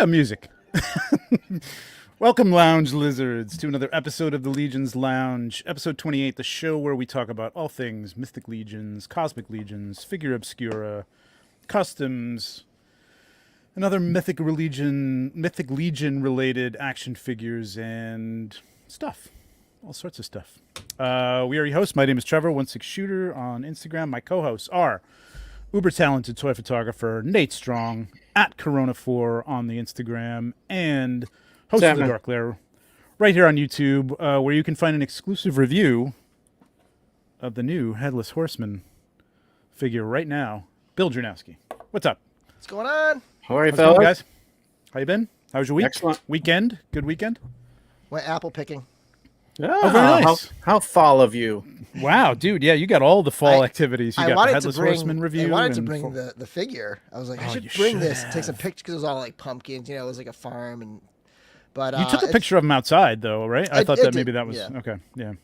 got music. Welcome, Lounge Lizards, to another episode of the Legions Lounge, episode 28, the show where we talk about all things Mythic Legions, Cosmic Legions, Figura Obscura, customs, and other Mythic Legion-related action figures and stuff. All sorts of stuff. We are your hosts. My name is Trevor, 16shooter on Instagram. My co-hosts are uber-talented toy photographer Nate Strong, at Corona4 on the Instagram, and host of The Dark Lair right here on YouTube, where you can find an exclusive review of the new Headless Horseman figure right now. Bill Janowski. What's up? What's going on? How are you, fellas? Guys? How you been? How was your week? Excellent. Weekend? Good weekend? Went apple picking. Oh, very nice. How fall of you. Wow, dude. Yeah, you got all the fall activities. You got the Headless Horseman review. I wanted to bring the figure. I was like, I should bring this. Take some pictures because it was all like pumpkins. You know, it was like a farm. But you took a picture of him outside, though, right? I thought that maybe that was... Yeah. Okay, yeah.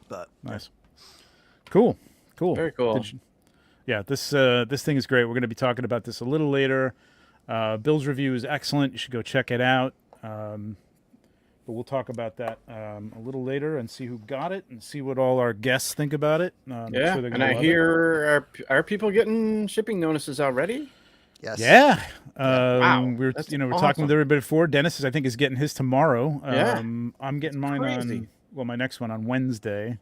But nice. Cool. Very cool. This thing is great. We're going to be talking about this a little later. Bill's review is excellent. You should go check it out. But we'll talk about that a little later and see who got it and see what all our guests think about it. Yeah, and I hear are people getting shipping notices already? Yes. Yeah. Wow. We're talking with everybody before. Dennis I think is getting his tomorrow. Yeah. I'm getting mine my next one on Wednesday.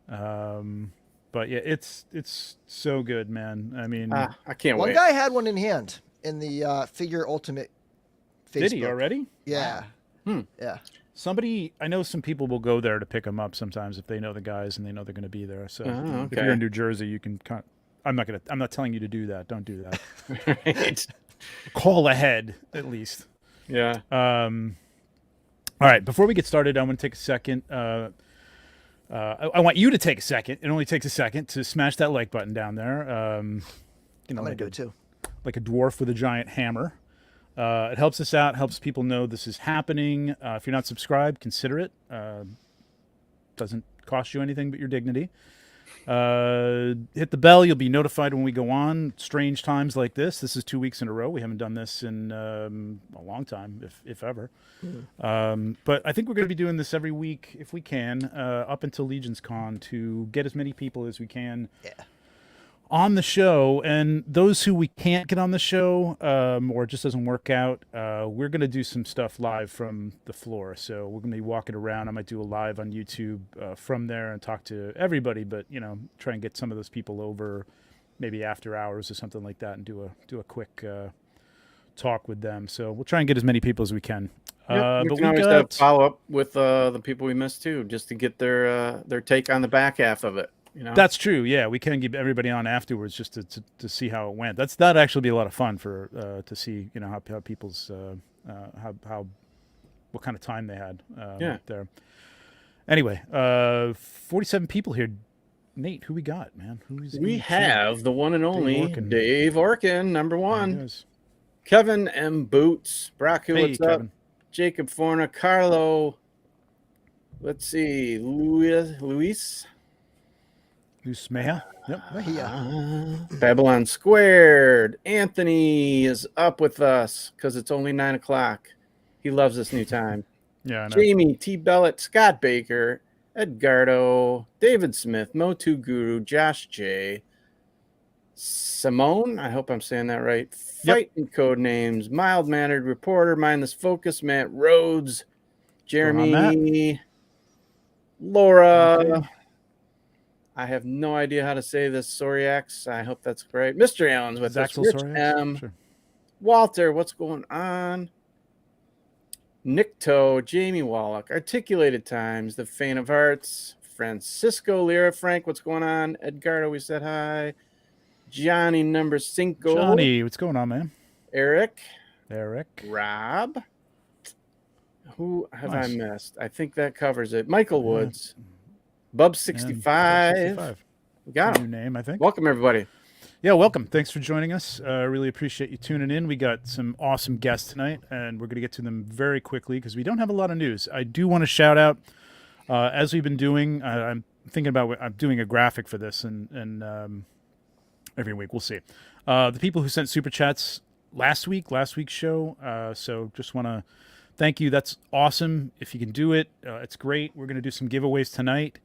But yeah, it's so good, man. I mean, I can't wait. One guy had one in hand in the Figure Ultimate Facebook. Did he already? Yeah. Wow. Yeah. I know some people will go there to pick them up sometimes if they know the guys and they know they're going to be there. So okay. if you're in New Jersey, you can. I'm not telling you to do that. Don't do that. Right. Call ahead at least. Yeah. All right. Before we get started, I want to take a second. I want you to take a second. It only takes a second to smash that like button down there. I'm gonna do it too. Like a dwarf with a giant hammer. It helps us out, helps people know this is happening. If you're not subscribed, consider it. Doesn't cost you anything but your dignity. Hit the bell. You'll be notified when we go on. Strange times like this. This is 2 weeks in a row. We haven't done this in a long time, if ever. But I think we're going to be doing this every week if we can, up until LegionsCon, to get as many people as we can. Yeah. On the show, and those who we can't get on the show or it just doesn't work out, we're going to do some stuff live from the floor. So we're going to be walking around. I might do a live on YouTube from there and talk to everybody, but try and get some of those people over maybe after hours or something like that and do a quick talk with them. So we'll try and get as many people as we can. We but can always follow up with the people we missed too, just to get their take on the back half of it. That's true. Yeah, we can get everybody on afterwards just to see how it went. That'd actually be a lot of fun for to see how people's how what kind of time they had there. Anyway, 47 people here. Nate, who we got, man? We have the one and only Dave Orkin, number one. Kevin M. Boots, Brock, what's up? Kevin. Jacob Forna, Carlo. Let's see, Luis Meja. Yep. Babylon Squared. Anthony is up with us because it's only 9 o'clock. He loves this new time. Yeah, I know. Jamie T. Bellett, Scott Baker, Edgardo, David Smith, Motu Guru, Josh J. Simone, I hope I'm saying that right. Fighting Code Names, Mild Mannered Reporter, Mindless Focus, Matt Rhodes, Jeremy, Laura. Okay. I have no idea how to say this. Soriax. I hope that's great. Mr. Allen's with us. Rich M. Sure. Walter, what's going on? Nick Toe, Jamie Wallach, Articulated Times, The Faint of Hearts, Francisco Lira, Frank, what's going on? Edgardo, we said hi. Johnny number 5. Johnny, what's going on, man? Eric. Rob. Who have I missed? I think that covers it. Michael Woods. Bub 65. We got him. New name, I think. Welcome, everybody. Yeah, welcome. Thanks for joining us. Really appreciate you tuning in. We got some awesome guests tonight, and we're going to get to them very quickly because we don't have a lot of news. I do want to shout out, as we've been doing, I'm thinking about I'm doing a graphic for this, and every week we'll see. The people who sent super chats last week's show. So just want to thank you. That's awesome. If you can do it, it's great. We're going to do some giveaways tonight.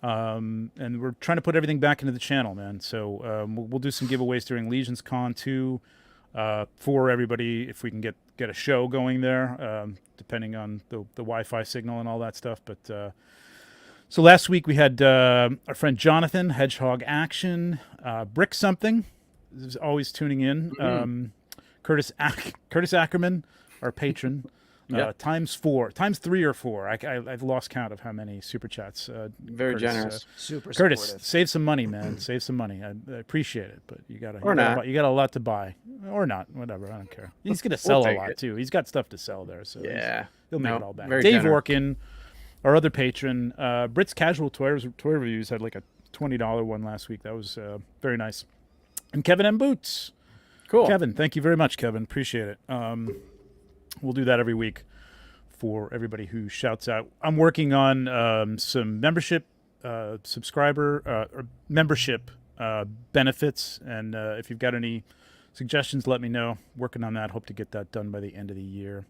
And we're trying to put everything back into the channel, man. So we'll do some giveaways during LegionsCon too, for everybody if we can get a show going there, depending on the Wi-Fi signal and all that stuff. But so last week we had our friend Jonathan, Hedgehog Action, Brick Something, is always tuning in. Curtis Ackerman, our patron. Times 3 or 4. I've lost count of how many super chats. Very Curtis, generous. Super Curtis, supportive. save some money, man. Save some money. I appreciate it, but you got a lot to buy, or not. Whatever. I don't care. He's gonna sell a lot too. He's got stuff to sell there, so he'll make it all back. Dave Orkin, our other patron, Brit's Casual Toy Reviews had like a $20 one last week. That was very nice. And Kevin M. Boots. Cool. Kevin, thank you very much, Kevin. Appreciate it. We'll do that every week for everybody who shouts out. I'm working on some membership, subscriber, or membership benefits, and if you've got any suggestions, let me know. Working on that. Hope to get that done by the end of the year.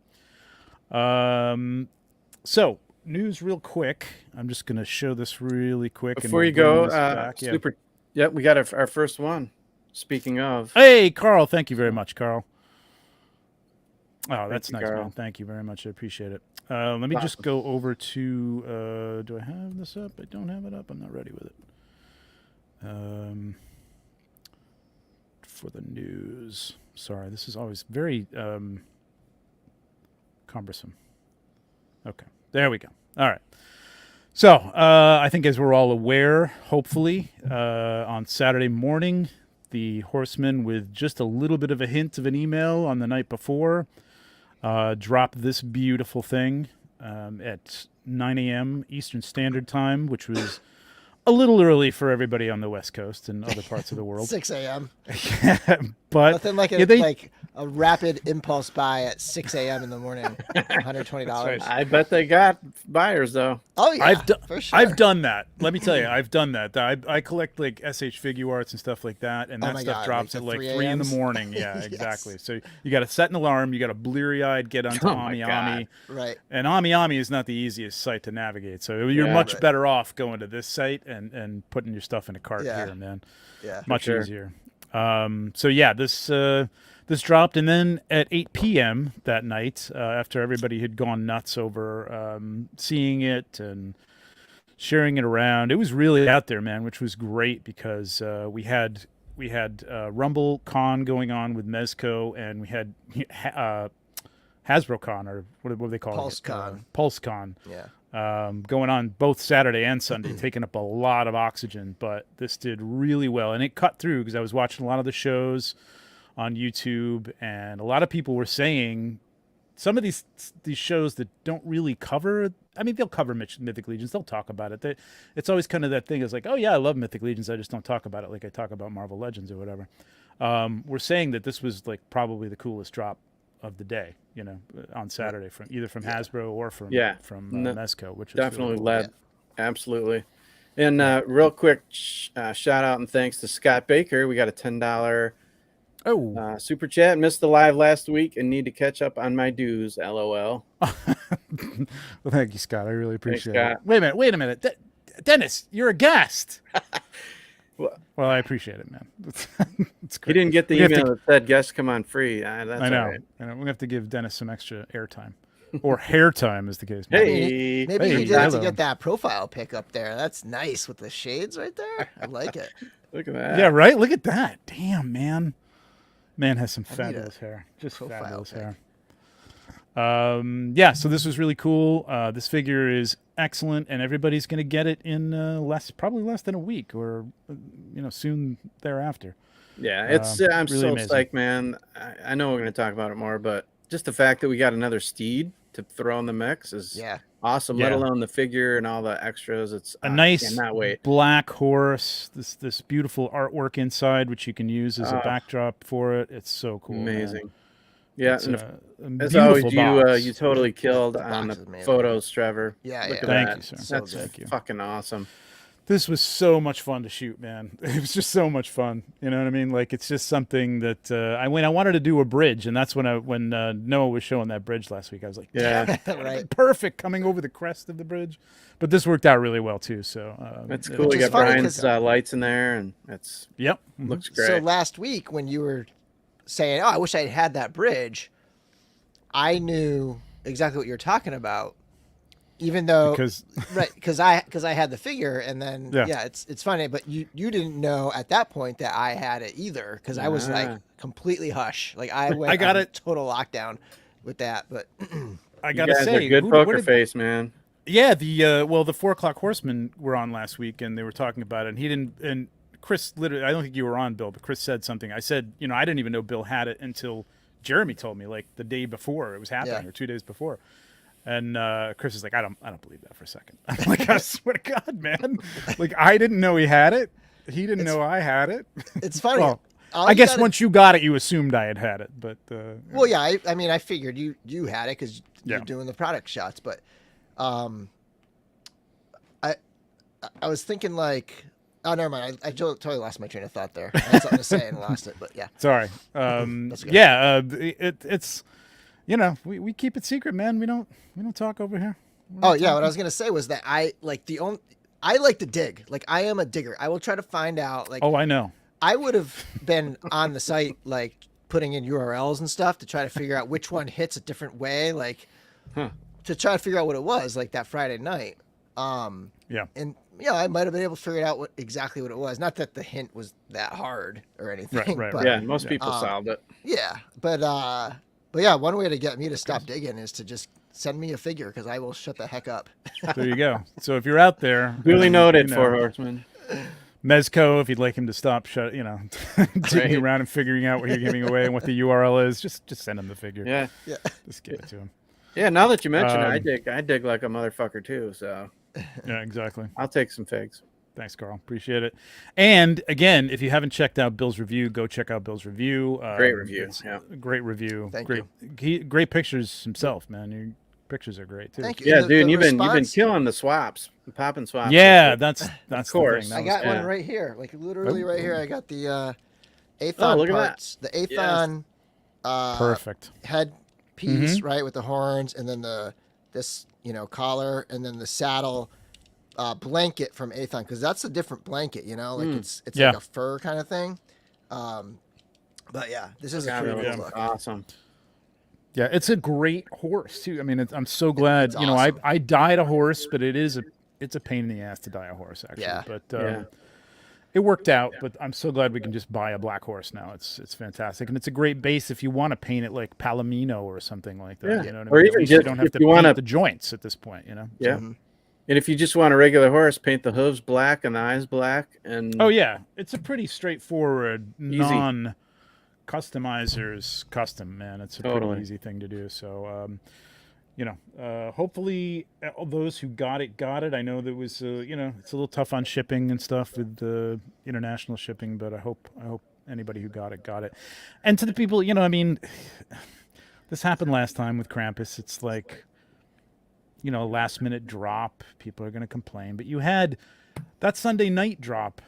So news real quick. I'm just going to show this really quick. Before you go, we got our first one. Speaking of. Hey, Carl. Thank you very much, Carl. Oh, that's nice, Carl. man. Thank you very much. I appreciate it. Let me just go over to... do I have this up? I don't have it up. I'm not ready with it. For the news. Sorry, this is always very cumbersome. Okay, there we go. All right. So, I think as we're all aware, hopefully, on Saturday morning, the Horsemen, with just a little bit of a hint of an email on the night before, dropped this beautiful thing at 9 a.m. Eastern Standard Time, which was a little early for everybody on the West Coast and other parts of the world. 6 a.m. But nothing like a rapid impulse buy at 6 a.m. in the morning. $120. Right. I bet they got buyers though. Oh yeah, for sure. I've done that. Let me tell you, I've done that. I collect like SH figure arts and stuff like that, and that stuff drops at like 3 in the morning. Yeah, exactly. Yes. So you got to set an alarm. You got to bleary-eyed get onto Ami Ami. Right. And Ami Ami is not the easiest site to navigate. So you're much better off going to this site and putting your stuff in a cart here, man. Yeah. Much easier. So yeah, this dropped, and then at 8 p.m. that night, after everybody had gone nuts over seeing it and sharing it around, it was really out there, man, which was great because we had Rumble Con going on with Mezco, and we had Hasbro Con, or what do they call Pulse it? Con. Pulse Con. Yeah. Going on both Saturday and Sunday, taking up a lot of oxygen, but this did really well, and it cut through because I was watching a lot of the shows on YouTube, and a lot of people were saying some of these shows that don't really cover. I mean, they'll cover Mythic Legions. They'll talk about it. It's always kind of that thing. It's like, oh yeah, I love Mythic Legions. I just don't talk about it like I talk about Marvel Legends or whatever. We're saying that this was like probably the coolest drop of the day, on Saturday from either from Hasbro or from Mezco, which is definitely really cool. led. Absolutely. And real quick, shout out and thanks to Scott Baker. We got a $10 super chat. Missed the live last week and need to catch up on my dues. LOL. Well, thank you, Scott. I really appreciate it. Scott. Wait a minute. Dennis, you're a guest. Well, I appreciate it, man. It's great. He didn't get the email that said guests come on free. That's I know. All right. We're going to have to give Dennis some extra airtime. Or hair time, as the case may be. Maybe he did it to get that profile pic up there. That's nice with the shades right there. I like it. Look at that. Yeah, right? Look at that. Damn, man. Man has some fabulous hair. Just fabulous hair. So this was really cool. This figure is excellent, and everybody's going to get it in probably less than a week, or soon thereafter. Yeah, it's I'm really so amazing. psyched, man. I know we're going to talk about it more, but just the fact that we got another steed to throw in the mix is awesome. Let alone the figure and all the extras. It's a nice cannot wait. Black horse. This beautiful artwork inside, which you can use as a backdrop for it. It's so cool. Amazing. Man. Yeah, and as always, box. you totally killed on the photos, Trevor. Yeah, Look at Thank that. you, sir. That's Thank you. fucking awesome. This was so much fun to shoot, man. It was just so much fun. You know what I mean? Like, it's just something that I wanted to do a bridge, and that's when Noah was showing that bridge last week. I was like, Yeah, Right. perfect coming over the crest of the bridge. But this worked out really well too. So that's it- cool. Which You is got funny Brian's 'cause- lights in there, and that's Yep. looks great. So last week when you were saying, "Oh, I wish I had that bridge," I knew exactly what you're talking about. Even though, Because right, because I had the figure, and then Yeah. it's funny, but you didn't know at that point that I had it either, because I was like Ah. completely hush, like I went I got on it. total lockdown with that, but I you gotta guys say, are good what poker did- face, man. Yeah, the 4 o'clock Horsemen were on last week, and they were talking about it. And he didn't. And Chris, literally, I don't think you were on, Bill, but Chris said something. I said, I didn't even know Bill had it until Jeremy told me, like the day before it was happening, Yeah. or 2 days before. And Chris is like, I don't believe that for a second. I'm like, I swear to God, man. Like, I didn't know he had it. He didn't know I had it. it's funny. Well, All I you guess gotta- once you got it, you assumed I had it. But Well, yeah, I mean, I figured you had it because Yeah. you're doing the product shots, but I was thinking like, oh, never mind. I totally lost my train of thought there. I had something to say and lost it, but yeah. sorry. That's okay. Yeah, it's we keep it secret, man. We don't talk over here. Oh yeah, what I was gonna say was that I like to dig. Like I am a digger. I will try to find out. Like Oh, I know. I would have been on the site like putting in URLs and stuff to try to figure out which one hits a different way, like to try to figure out what it was like that Friday night. Yeah. And I might have been able to figure it out exactly what it was. Not that the hint was that hard or anything. Right. But, Yeah, most people solved it. Yeah, but yeah, one way to get me to stop digging is to just send me a figure because I will shut the heck up. There you go. So if you're out there, Duly noted you for know, Horseman. Mezco, if you'd like him to stop, digging Right. around and figuring out what you're giving away and what the URL is, just send him the figure. Yeah, Yeah. Just give it to him. yeah. Now that you mention it, I dig like a motherfucker too. So Yeah, exactly. I'll take some figs. Thanks, Carl. Appreciate it. And again, if you haven't checked out Bill's review, go check out Bill's review. Great review. It's Yeah. a great review. Thank Great pictures himself, man. Your pictures are great too. Thank you. Yeah, And dude, the you've been response- killing the swaps, popping swaps. Yeah, that's the course. thing. That I was got cool. one right here, like literally right here. I got the Athon Oh, look at that. parts, the Athon Perfect. head piece, Mm-hmm. right, with the horns, and then this collar, and then the saddle blanket from Athon, because that's a different blanket, like it's Yeah. like a fur kind of thing. But yeah, this is a God, pretty that cool looks look. awesome. Yeah, it's a great horse too. I mean, I'm so glad. It's I awesome. I dyed a horse, but it's a pain in the ass to dye a horse actually. Yeah. But Yeah. it worked out. But I'm so glad we can just buy a black horse now. It's fantastic, and it's a great base if you want to paint it like Palomino or something like that. Yeah. You know what I Or mean? even At least you just don't have if to you paint wanna- the joints at this point. You know. Yeah. Mhm. And if you just want a regular horse, paint the hooves black and the eyes black. And Oh yeah, it's a pretty straightforward, Easy. non-customizer's custom, man. It's a Totally. pretty easy thing to do. So, hopefully all those who got it. I know there was, it's a little tough on shipping and stuff with the international shipping, but I hope anybody who got it. And to the people, this happened last time with Krampus. It's like, last minute drop. People are going to complain, but you had that Sunday night drop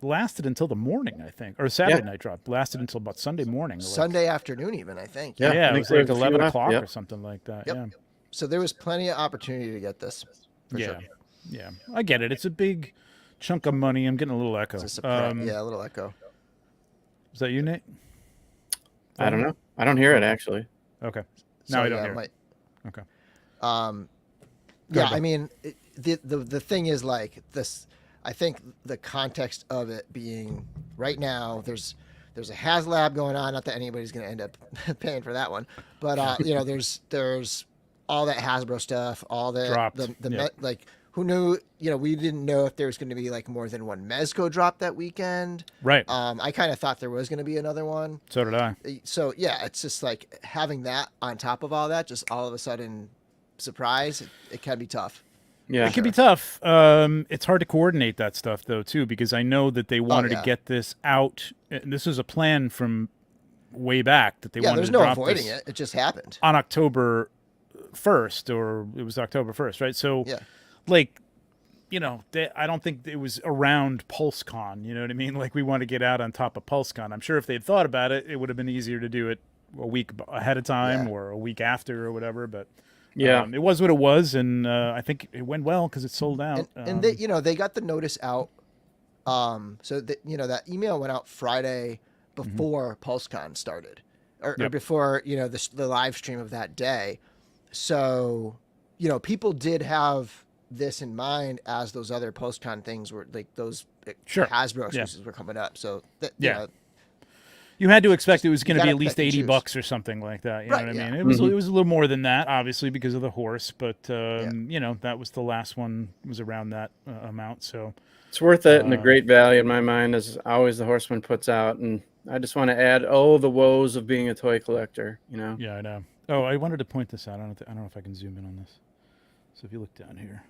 lasted until the morning, I think, or Saturday night drop lasted until about Sunday morning. Sunday afternoon, even I think. Yeah. Yeah, I it think was like there's a few 11 left, o'clock yep. or something like that. Yep. Yeah. So there was plenty of opportunity to get this. For Yeah. sure. Yeah. I get it. It's a big chunk of money. I'm getting a little echo. It's a surprise. Yeah, a little echo. Is that you, Nate? I don't know. I don't hear it actually. Okay. So, No, I don't yeah, hear it. might- Okay. Yeah, ahead, I mean, the thing is like this. I think the context of it being right now, there's a HasLab going on. Not that anybody's going to end up paying for that one, but there's all that Hasbro stuff, all the Dropped, yeah. like who knew? We didn't know if there was going to be like more than one Mezco drop that weekend. Right. I kind of thought there was going to be another one. So did I. So yeah, it's just like having that on top of all that, just all of a sudden surprise. It can be tough. Yeah. It can be tough. It's hard to coordinate that stuff, though, too, because I know that they wanted yeah. to get this out. And this was a plan from way back that they Yeah, wanted there's to no drop avoiding this it. It just happened. on October 1st, or it was October 1st, right? So, Yeah. like, I don't think it was around PulseCon. You know what I mean? Like we want to get out on top of PulseCon. I'm sure if they'd thought about it, it would have been easier to do it a week ahead of time or a week after or whatever. But it was what it was, and I think it went well because it sold out. And they, they got the notice out. So that that email went out Friday before PulseCon started, or before the live stream of that day. So people did have this in mind as those other PulseCon things were like those Hasbro exclusives were coming up. So you had to expect it was going to be at least $80 or something like that. You know what I mean? It was a little more than that, obviously, because of the horse. But that was the last one was around that amount. So it's worth it and a great value in my mind, as always the Horseman puts out. And I just want to add, the woes of being a toy collector. Yeah, I know. Oh, I wanted to point this out. I don't know if I can zoom in on this. So if you look down here,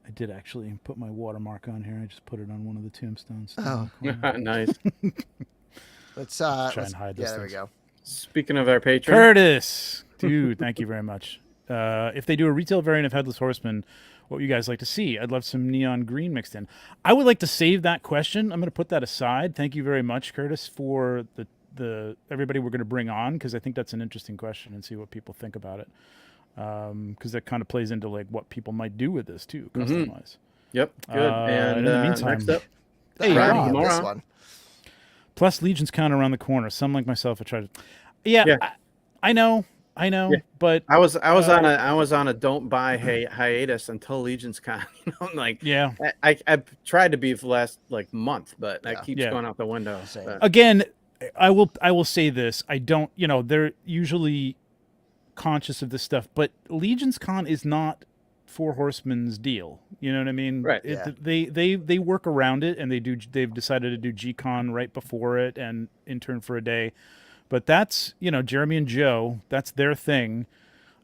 I did actually put my watermark on here. I just put it on one of the tombstones. Oh, nice. Let's try and hide this. Yeah, there we go. Speaking of our patron, Curtis, dude, thank you very much. If they do a retail variant of Headless Horseman, what would you guys like to see? I'd love some neon green mixed in. I would like to save that question. I'm going to put that aside. Thank you very much, Curtis, for the everybody we're going to bring on, because I think that's an interesting question and see what people think about it. Because that kind of plays into like what people might do with this too, custom-wise. Yep, good. And in the meantime, next up, hey, this one. Plus, LegionsCon around the corner. Some like myself, I try to. Yeah. I know, but I was on a don't buy hiatus until LegionsCon. I've tried to be for the last month, but that keeps going out the window. Again, I will say this. I don't. They're usually conscious of this stuff, but LegionsCon is not Four Horsemen's deal. You know what I mean? Right. They work around it, and they've decided to do G-Con right before it and intern for a day. But that's, Jeremy and Joe, that's their thing.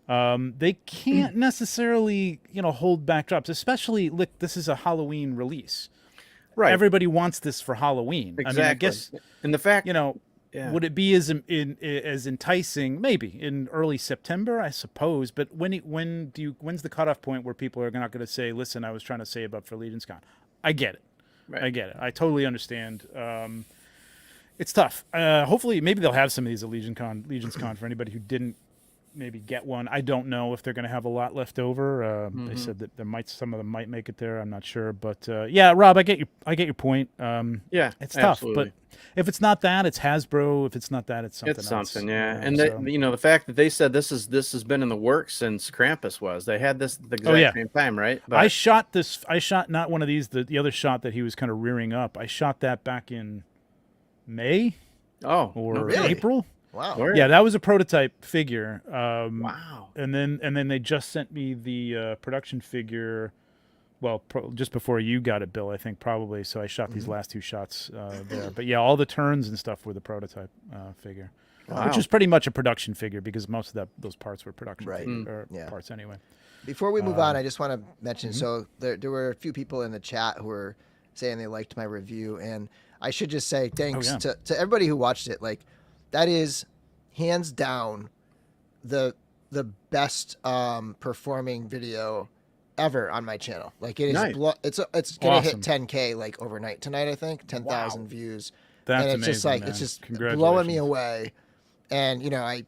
They can't necessarily, hold back drops, especially, look, this is a Halloween release. Right. Everybody wants this for Halloween. Exactly. I mean, I guess, and the fact, would it be as enticing? Maybe in early September, I suppose. But when's the cutoff point where people are not going to say, "Listen, I was trying to save up for LegionsCon"? I get it. Right. I get it. I totally understand. It's tough. Hopefully, maybe they'll have some of these at LegionsCon for anybody who didn't maybe get one. I don't know if they're going to have a lot left over. They said that some of them might make it there. I'm not sure, but Rob, I get your point. It's tough, absolutely. but if it's not that, it's Hasbro. If it's not that, it's something. It's something, And the fact that they said this has been in the works since Krampus was. They had this at the exact same time, right? But I shot not one of these. The other shot that he was kind of rearing up. I shot that back in May. Or April. Wow. Yeah, that was a prototype figure. Wow. And then they just sent me the production figure. Well, just before you got it, Bill, I think probably. So I shot these last two shots there. But yeah, all the turns and stuff were the prototype figure, which is pretty much a production figure because most of those parts were production parts anyway. Before we move on, I just want to mention. So there were a few people in the chat who were saying they liked my review, and I should just say thanks to everybody who watched it. Like, that is hands down the best performing video ever on my channel. Like, it is nice. It's gonna hit 10K like overnight tonight, I think. 10,000 views. That's and it's amazing, it's just blowing me away. And I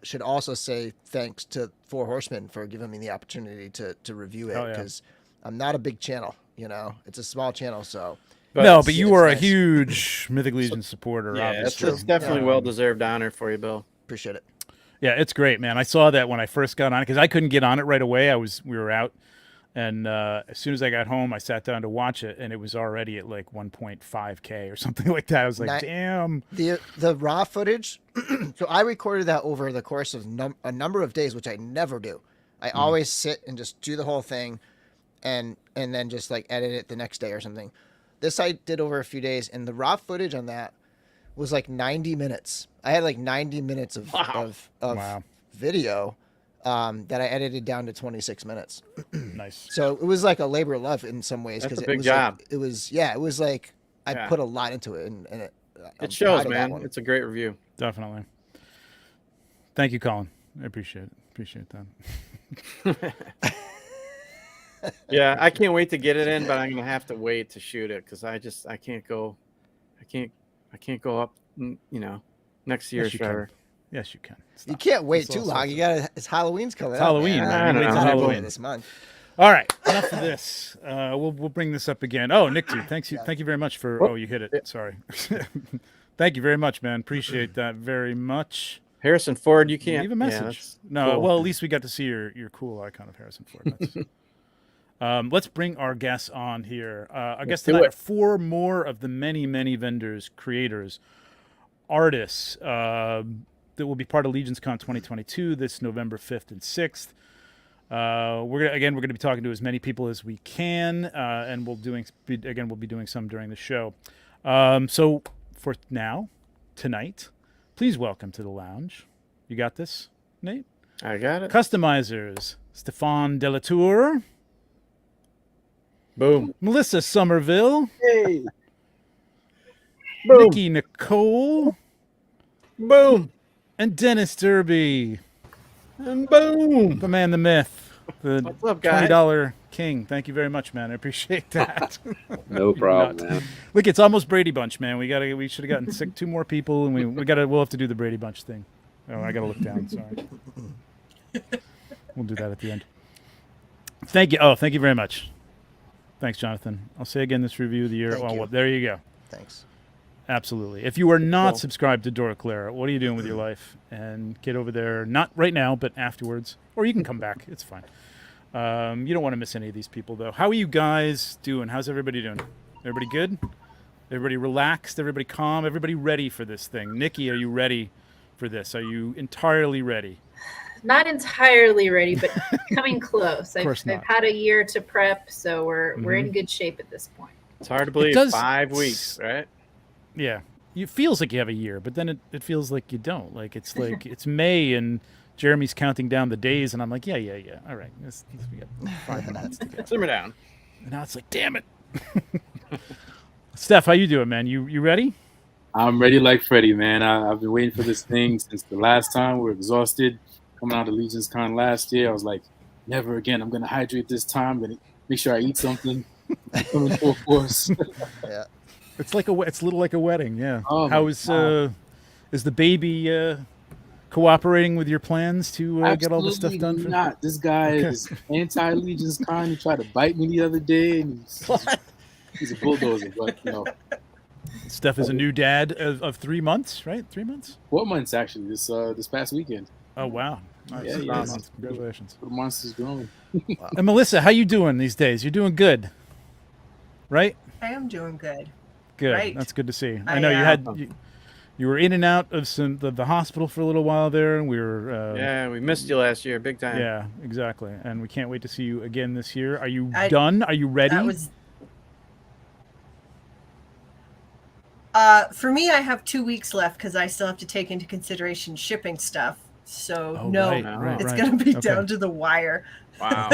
should also say thanks to Four Horsemen for giving me the opportunity to review it, because I'm not a big channel, it's a small channel, so but you are a huge Mythic Legions supporter. Yeah, obviously. It's definitely well-deserved honor for you, Bill. Appreciate it. Yeah, it's great, man. I saw that when I first got on it because I couldn't get on it right away. We were out, and as soon as I got home, I sat down to watch it, and it was already at like 1.5K or something like that. I was like, damn. The raw footage. So I recorded that over the course of a number of days, which I never do. I always sit and just do the whole thing, and then just like edit it the next day or something. This I did over a few days, and the raw footage on that was like 90 minutes. I had like 90 minutes of video that I edited down to 26 minutes. Nice. So it was like a labor of love in some ways, because it was job. Like, it was like I put a lot into it, and it shows, man. It's a great review. Definitely. Thank you, Colin. I appreciate that. Yeah, I can't wait to get it in, but I'm gonna have to wait to shoot it because I can't go up. Next year, Yes, you can. Trevor. Yes, you can. You Stop. can't wait That's too all long. sorts You got it's Halloween's coming It's up. Halloween, man. man. You wait till Halloween. this month. All right, enough of this. We'll bring this up again. Oh, Nikki, thank you very much for. Oh, you hit it. Sorry. Thank you very much, man. Appreciate that very much. Harrison Ford, you can't Leave a message. Yeah, No, cool. well, at least we got to see your cool icon of Harrison Ford. That's, let's bring our guests on here. Our guests tonight are 4 more of the many, many vendors, creators, artists that will be part of LegionsCon 2022 this November 5th and 6th. We're going to be talking to as many people as we can, and we'll be doing some during the show. So for now, tonight, please welcome to the lounge. You got this, Nate? I got it. Customizers: Stephan Delatour, Boom. Melissa Somerville, Hey. Boom. Nikki Nikole, Boom. and Dennis Derby. And boom. The man, the myth, the What's up, guys? $20 king. Thank you very much, man. I appreciate that. No problem, man. Look, it's almost Brady Bunch, man. We should have gotten 2 more people, and we'll have to do the Brady Bunch thing. Oh, I gotta look down. Sorry. We'll do that at the end. Thank you. Oh, thank you very much. Thanks, Jonathan. I'll say again this review of the year. Thank you. Well, there you go. Thanks. Absolutely. If you are not subscribed to Dora Clara, what are you doing with your life? And get over there, not right now, but afterwards. Or you can come back. It's fine. You don't want to miss any of these people, though. How are you guys doing? How's everybody doing? Everybody good? Everybody relaxed? Everybody calm? Everybody ready for this thing? Nikki, are you ready for this? Are you entirely ready? Not entirely ready, but coming close. Of course I've not. had a year to prep, so we're in good shape at this point. It's hard to believe. does- 5 weeks, right? Yeah. It feels like you have a year, but then it feels like you don't. Like it's May and Jeremy's counting down the days, and I'm like, yeah. All right, we got 5 minutes to go. Simmer down. And now it's like, damn it. Steph, how you doing, man? You ready? I'm ready like Freddie, man. I've been waiting for this thing since the last time. We're exhausted. Coming out of LegionsCon last year, I was like, never again. I'm going to hydrate this time. I'm going to make sure I eat something. Coming full force. Yeah. It's a little like a wedding, yeah. Oh, How my is God. the baby cooperating with your plans to get all this stuff done? Absolutely not. This guy is anti-LegionsCon. He tried to bite me the other day, and he's a bulldozer. But Steph is a new dad of 3 months, right? 3 months? 4 months actually. This past weekend. Oh wow! Nice. Yeah, he 4 is. months. Congratulations. The monster's growing. And Melissa, how you doing these days? You're doing good, right? I am doing good. Good. Right. That's good to see. I I know am. you were in and out of the hospital for a little while there, and we were. Yeah, we missed you last year, big time. Yeah, exactly. And we can't wait to see you again this year. Are you I- done? Are you ready? That was. For me, I have 2 weeks left because I still have to take into consideration shipping stuff. So Oh, no, right, it's right. going to be Okay. down to the wire. Wow.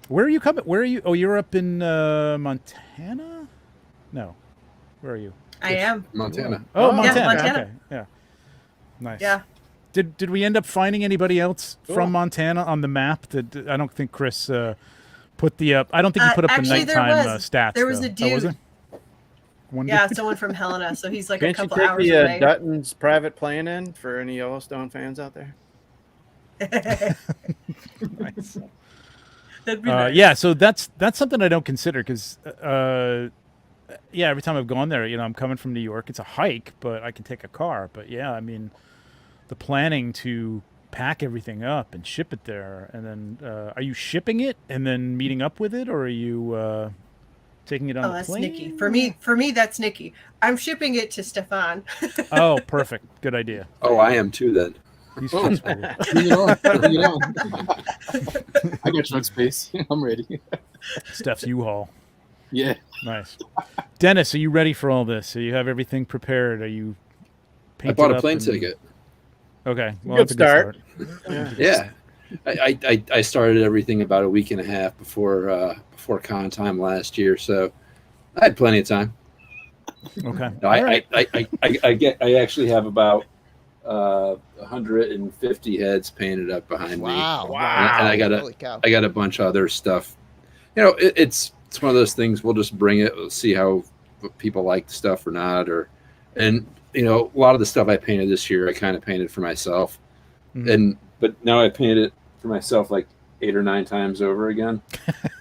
Where are you coming? Where are you? Oh, you're up in Montana? No. Where are you? I am. Montana. Oh, Oh, yeah, Montana. Montana. Okay. Yeah. Nice. Yeah. Did we end up finding anybody else Cool. from Montana on the map? That I don't think Chris put the up. I don't think he put up Actually, the there nighttime was. stats. There was though. a Oh, was dude. there? One Yeah, dude? someone from Helena. So he's like Can't a you couple take hours the away. Dutton's private plane in for any Yellowstone fans out there? Nice. That'd be nice. Yeah, so that's something I don't consider because, yeah, every time I've gone there, I'm coming from New York. It's a hike, but I can take a car. But yeah, I mean, the planning to pack everything up and ship it there, and then are you shipping it and then meeting up with it, or are you taking it on Oh, a that's plane? Nikki. For me, that's Nikki. I'm shipping it to Stephan. Oh, perfect. Good idea. Oh, I am too then. He's Oh. trustworthy. Bring it on. Bring it on. I got trunk space. I'm ready. Steph's U-Haul. Yeah. Nice. Dennis, are you ready for all this? So you have everything prepared? Are you I painted bought a up plane and- ticket. Okay. Well, Good that's a start. Yeah, I started everything about a week and a half before con time last year, so I had plenty of time. Okay. No, All right. I actually have about 150 heads painted up behind me. Wow. And I got Holy cow. a bunch of other stuff. You know, it's one of those things. We'll just bring it. We'll see how people like the stuff or not. And you know, a lot of the stuff I painted this year, I kind of painted for myself. But now I painted it for myself like 8 or 9 times over again.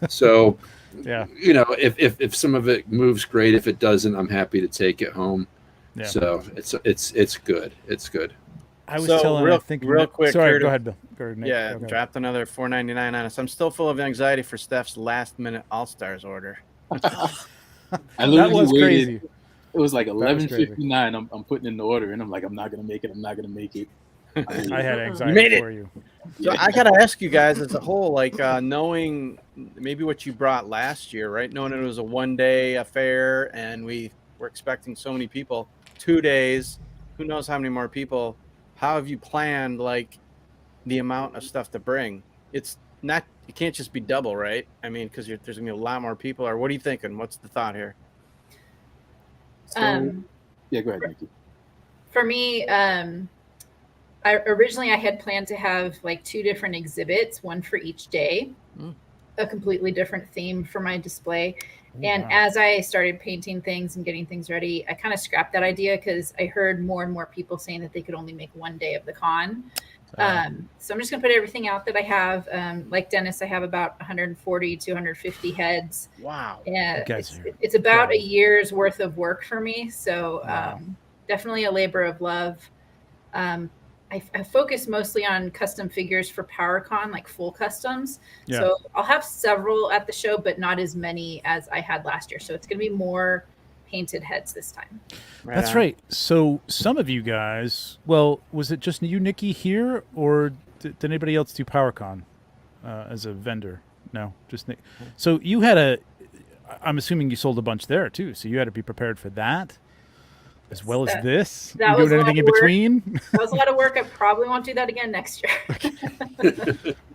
So, yeah, you know, if some of it moves, great. If it doesn't, I'm happy to take it home. Yeah. So it's good. It's good. I was telling, real quick. Sorry, go ahead, Bill. Go ahead, Nick. Yeah, go ahead. dropped another $4.99 on us. I'm still full of anxiety for Steph's last minute All Stars order. I literally That was waited. crazy. It was like 11:59. I'm putting in the order, and I'm like, I'm not gonna make it. I'm not gonna make it. I had anxiety for you. So I gotta ask you guys as a whole, like knowing maybe what you brought last year, right? Knowing it was a one-day affair, and we were expecting so many people. 2 days, who knows how many more people? How have you planned like the amount of stuff to bring? It's not. It can't just be double, right? I mean, because there's gonna be a lot more people. Or what are you thinking? What's the thought here? So, yeah, go ahead, Nikki. For me, originally I had planned to have like 2 different exhibits, one for each day, a completely different theme for my display. And as I started painting things and getting things ready, I kind of scrapped that idea because I heard more and more people saying that they could only make one day of the con. So I'm just going to put everything out that I have. Like Dennis, I have about 140 to 150 heads. Wow. Yeah, it's about a year's worth of work for me. So definitely a labor of love. I focus mostly on custom figures for PowerCon, like full customs. Yeah. So I'll have several at the show, but not as many as I had last year. So it's going to be more painted heads this time. That's right. So some of you guys, well, was it just you, Nikki, here, or did anybody else do PowerCon as a vendor? No, just Nick. So you had I'm assuming you sold a bunch there too. So you had to be prepared for that. As well as this? That you doing anything in between? That was a lot of work. I probably won't do that again next year.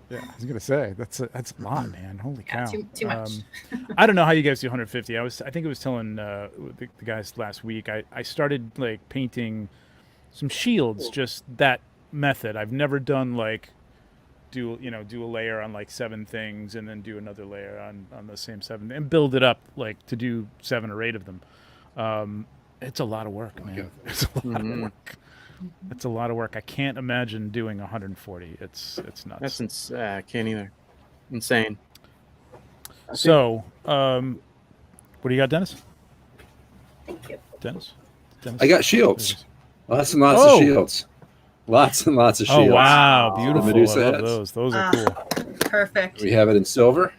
Yeah, I was gonna say that's a lot, man. Holy cow! Too much. I don't know how you guys do 150. I think I was telling the guys last week. I started like painting some shields, just that method. I've never done like do a layer on like 7 things and then do another layer on the same 7 and build it up like to do 7 or 8 of them. It's a lot of work, man. It's a lot of work. It's a lot of work. I can't imagine doing 140. It's nuts. That's I can't either. Insane. So, what do you got, Dennis? Dennis? I got shields. Lots and lots of shields. Lots and lots of shields. Oh, wow. Beautiful. Medusa I love heads. those. Those are cool. Perfect. We have it in silver.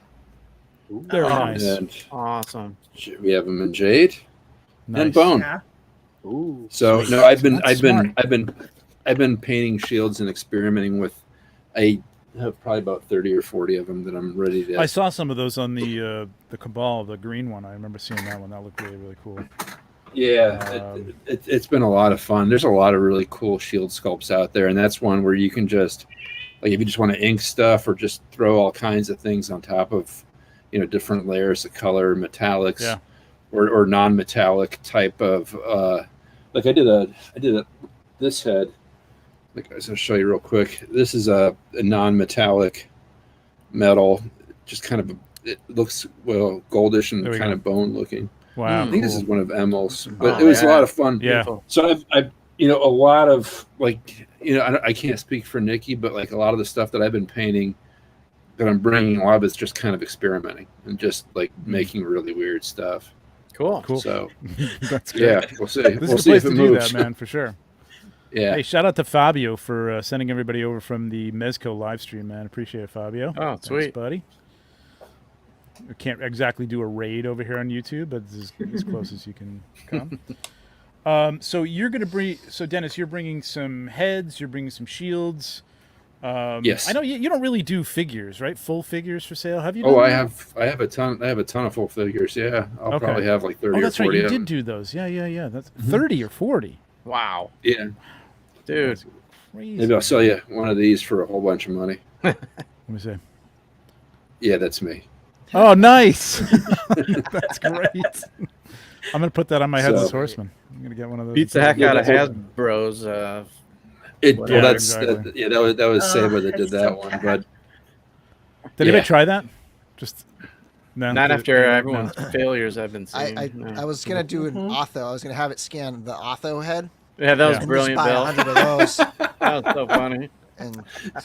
Very nice. And awesome. We have them in jade. Nice. And bone. Yeah. Ooh, so no, I've been painting shields and experimenting with. I have probably about 30 or 40 of them that I'm ready to. I saw some of those on the Cabal, the green one. I remember seeing that one. That looked really, really cool. Yeah, it's been a lot of fun. There's a lot of really cool shield sculpts out there, and that's one where you can just, like, if you just want to ink stuff or just throw all kinds of things on top of, different layers of color, metallics. Yeah. Or non-metallic type of like I did this head. Like I was gonna show you real quick. This is a non-metallic metal, just kind of it looks goldish and kind of bone looking. Wow, I think this is one of Emil's, but it was a lot of fun. Yeah. So I've a lot of like I can't speak for Nikki, but like a lot of the stuff that I've been painting that I'm bringing, a lot of it's just kind of experimenting and just like making really weird stuff. Cool. So that's good. Yeah, we'll see. This is a place to do that, man, for sure. Yeah. Hey, shout out to Fabio for sending everybody over from the Mezco live stream, man. Appreciate it, Fabio. Oh, sweet. Thanks, buddy. We can't exactly do a raid over here on YouTube, but it's as close as you can come. So you're going to bring. So Dennis, you're bringing some heads. You're bringing some shields. Yes. I know you don't really do figures, right? Full figures for sale. Have you? I have a ton. I have a ton of full figures. Yeah, I'll probably have like 30 or 40. That's right. You did do those. Yeah. That's 30 or 40. Wow. Yeah, dude. That's crazy. Maybe I'll sell you one of these for a whole bunch of money. Let me see. Yeah, that's me. Oh, nice. That's great. I'm gonna put that on my Headless Horseman. I'm gonna get one of those. Beats the heck out of Hasbro's Well, Yeah, that's exactly. yeah. That was Saba that it's did so that one, bad. but Did anybody try that? Just no. Not Did it- after no. everyone's failures I've been seeing. I no. was gonna do an Mhm. Otho. I was gonna have it scan the Otho head Yeah, that was Yeah. and brilliant, just buy Bill. 100 of those That was so funny. and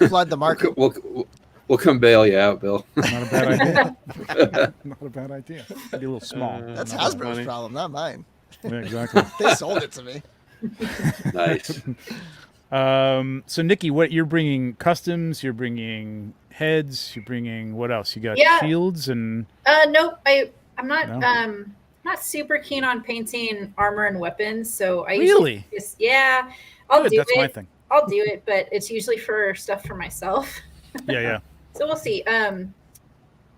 flood the market. we'll come bail you out, Bill. Not a bad idea. Not a bad idea. It'd be a little small. That's Not Hasbro's funny. problem, not mine. Yeah, exactly. They sold it to me. Nice. So Nikki, what you're bringing customs? You're bringing heads. You're bringing what else? You got Yeah. shields and Nope. I'm not No? not super keen on painting armor and weapons. So I Really? usually just, yeah, I'll good. do That's it. my thing. I'll do it, but it's usually for stuff for myself. Yeah, yeah. So we'll see.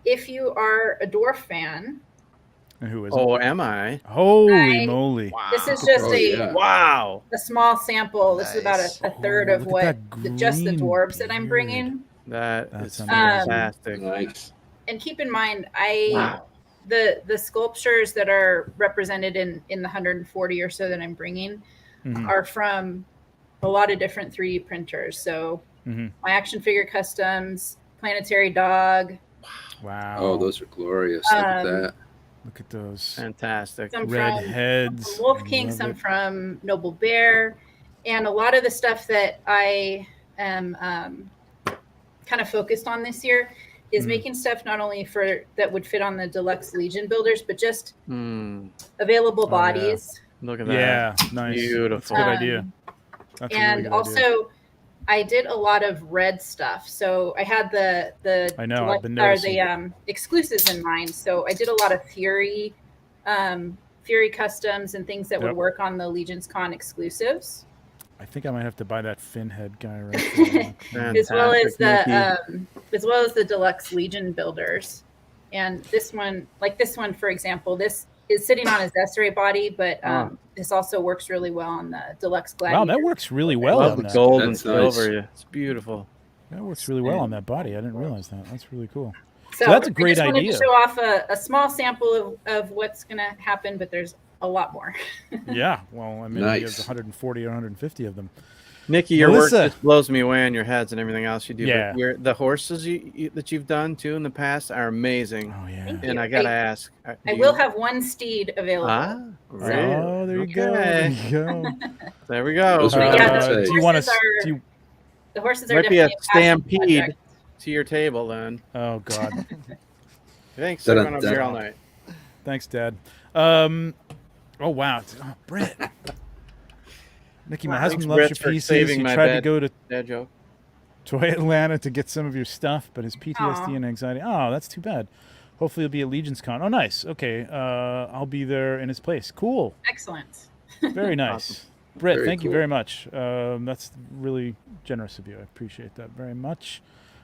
If you are a dwarf fan, And who is Oh, it? am I? Holy I- moly! Wow. this is just Oh, yeah. Wow. a small sample. This is about Nice. a third Oh, of look what at that just the green dwarves that I'm beard. bringing. That That's is amazing. fantastic. Nice. And keep in mind, Wow. the sculptures that are represented in the 140 or so that I'm bringing Mhm, are from a lot of different 3D printers. So mhm. my action figure customs, planetary dog, Wow. Oh, those are glorious. Look at that. Look at those Fantastic. some red from heads. Wolf I King, love some it. from Noble Bear, and a lot of the stuff that I am kind of focused on this year is Mhm. making stuff not only for that would fit on the deluxe Legion builders, but just Mm, available Oh, yeah. bodies. look at that. Yeah, nice. Beautiful. That's a good idea. That's a really And good also, idea. I did a lot of red stuff. So I had the I know, I've been or noticing. the exclusives in mind. So I did a lot of Fury customs and things that would Yep. work on the LegionsCon exclusives. I think I might have to buy that fin head guy right there. as well as Fantastic, the deluxe Legion builders. And this one, for example, this is sitting on his Desiree body, but this also works really well on the deluxe Gladiator. Wow, that works really well Love on the that. gold and That's nice. silver. Yeah, it's beautiful. That works really well on that body. I didn't realize that. That's really cool. So that's a great I just wanted idea. to show off a small sample of what's going to happen, but there's a lot more. Yeah. Well, I mean, Nice. you have 140 or 150 of them. Nikki, your Melissa. work just blows me away on your heads and everything else you do. Yeah. But the horses that you've done too in the past are amazing. Oh yeah. Thank And you. I gotta ask, I will have one steed available. Ah, really? Oh, there you go. There Okay. you go. There we go. Those are But yeah, good the to say. do you want horses to? are- Do you, The horses are Might be a definitely passion stampede project. to your table then. oh God. Thanks. Dun, Everyone over dun. here all night. Thanks, Dad. Oh wow. Oh, Brett. Nikki, my Wow, husband thanks, loves Brett, your for pieces. saving He my tried to bed. go to Dad joke. Toy Atlanta to get some of your stuff, but his PTSD Aw. and anxiety. Oh, that's too bad. Hopefully, he'll be at LegionsCon. Oh, nice. Okay, I'll be there in his place. Cool. Excellent. Very nice. Brett, Very thank you cool. very much. That's really generous of you. I appreciate that very much.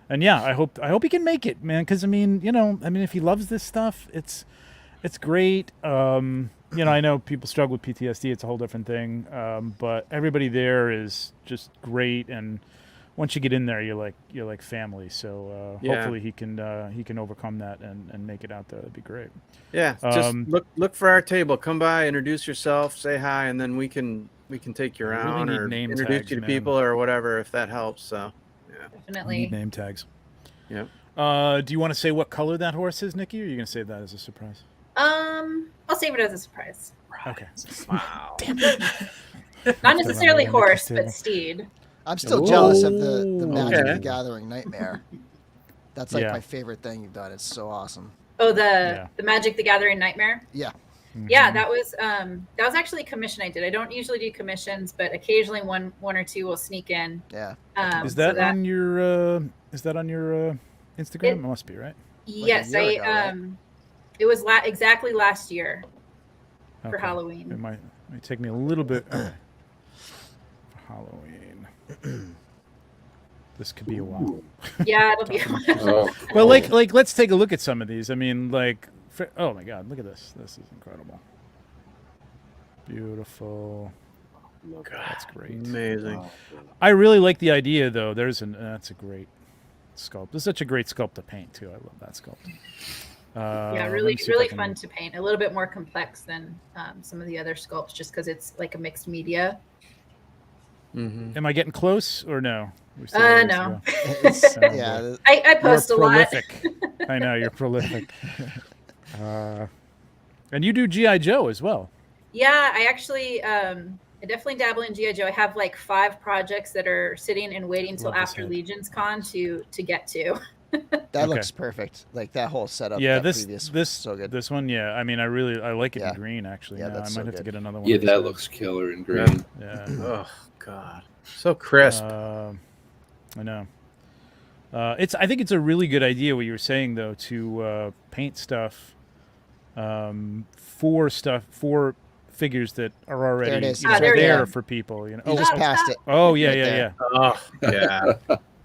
And yeah, I hope he can make it, man. Because I mean, if he loves this stuff, it's great. I know people struggle with PTSD. It's a whole different thing. But everybody there is just great, and once you get in there, you're like family. So Yeah. hopefully he can overcome that and make it out there. That'd be great. Yeah, just Um, look for our table. Come by, introduce yourself, say hi, and then we can take you I really around need or name introduce tags, you to man. people or whatever if that helps. So We Definitely. need name tags. Yep. Do you want to say what color that horse is, Nikki, or are you going to save that as a surprise? I'll save it as a surprise. Okay. Wow. Not necessarily around horse, Nikki's but steed. I'm still jealous of the Ooh, Magic okay. the Gathering Nightmare. That's like Yeah. my favorite thing you've done. It's so awesome. Oh, Yeah. the Magic the Gathering Nightmare. Yeah. Yeah, Mhm. that was actually a commission I did. I don't usually do commissions, but occasionally one or two will sneak in. Yeah. Is So that on your Instagram? It must be, right? Yes, year ago, right? it was exactly last year for Okay. It Halloween. might take me a little bit for Halloween. This could be a while. Yeah, it'll be. Oh, Well, like let's take a look at some of these. I mean, oh my God, look at this. This is incredible. Beautiful. That's great. Amazing. I really like the idea, though. That's a great sculpt. This is such a great sculpt to paint too. I love that sculpt. Yeah, let really, me see if I really can- fun to paint. A little bit more complex than some of the other sculpts, just because it's like a mixed media. Mm-hmm. Am I getting close or no? No. It's, yeah, I post a You're lot. prolific. I know you're prolific. And you do GI Joe as well. Yeah, I actually, I definitely dabble in GI Joe. I have like 5 projects that are sitting and waiting till Love this after head. LegionsCon to get to. that Okay. looks perfect. Like that whole setup. Yeah, that this previous this so good. this one, yeah. I mean, I like it Yeah. in green actually. Yeah, Now I that's might so have to good. get another one. Yeah, of these that heads. looks killer in green. Yeah. Oh God, so crisp. I know. I think it's a really good idea what you were saying though to paint stuff for figures that are already There it is. you know, Ah, there we there go. for people. You know. You just passed it. Oh yeah, right yeah, there. Oh yeah,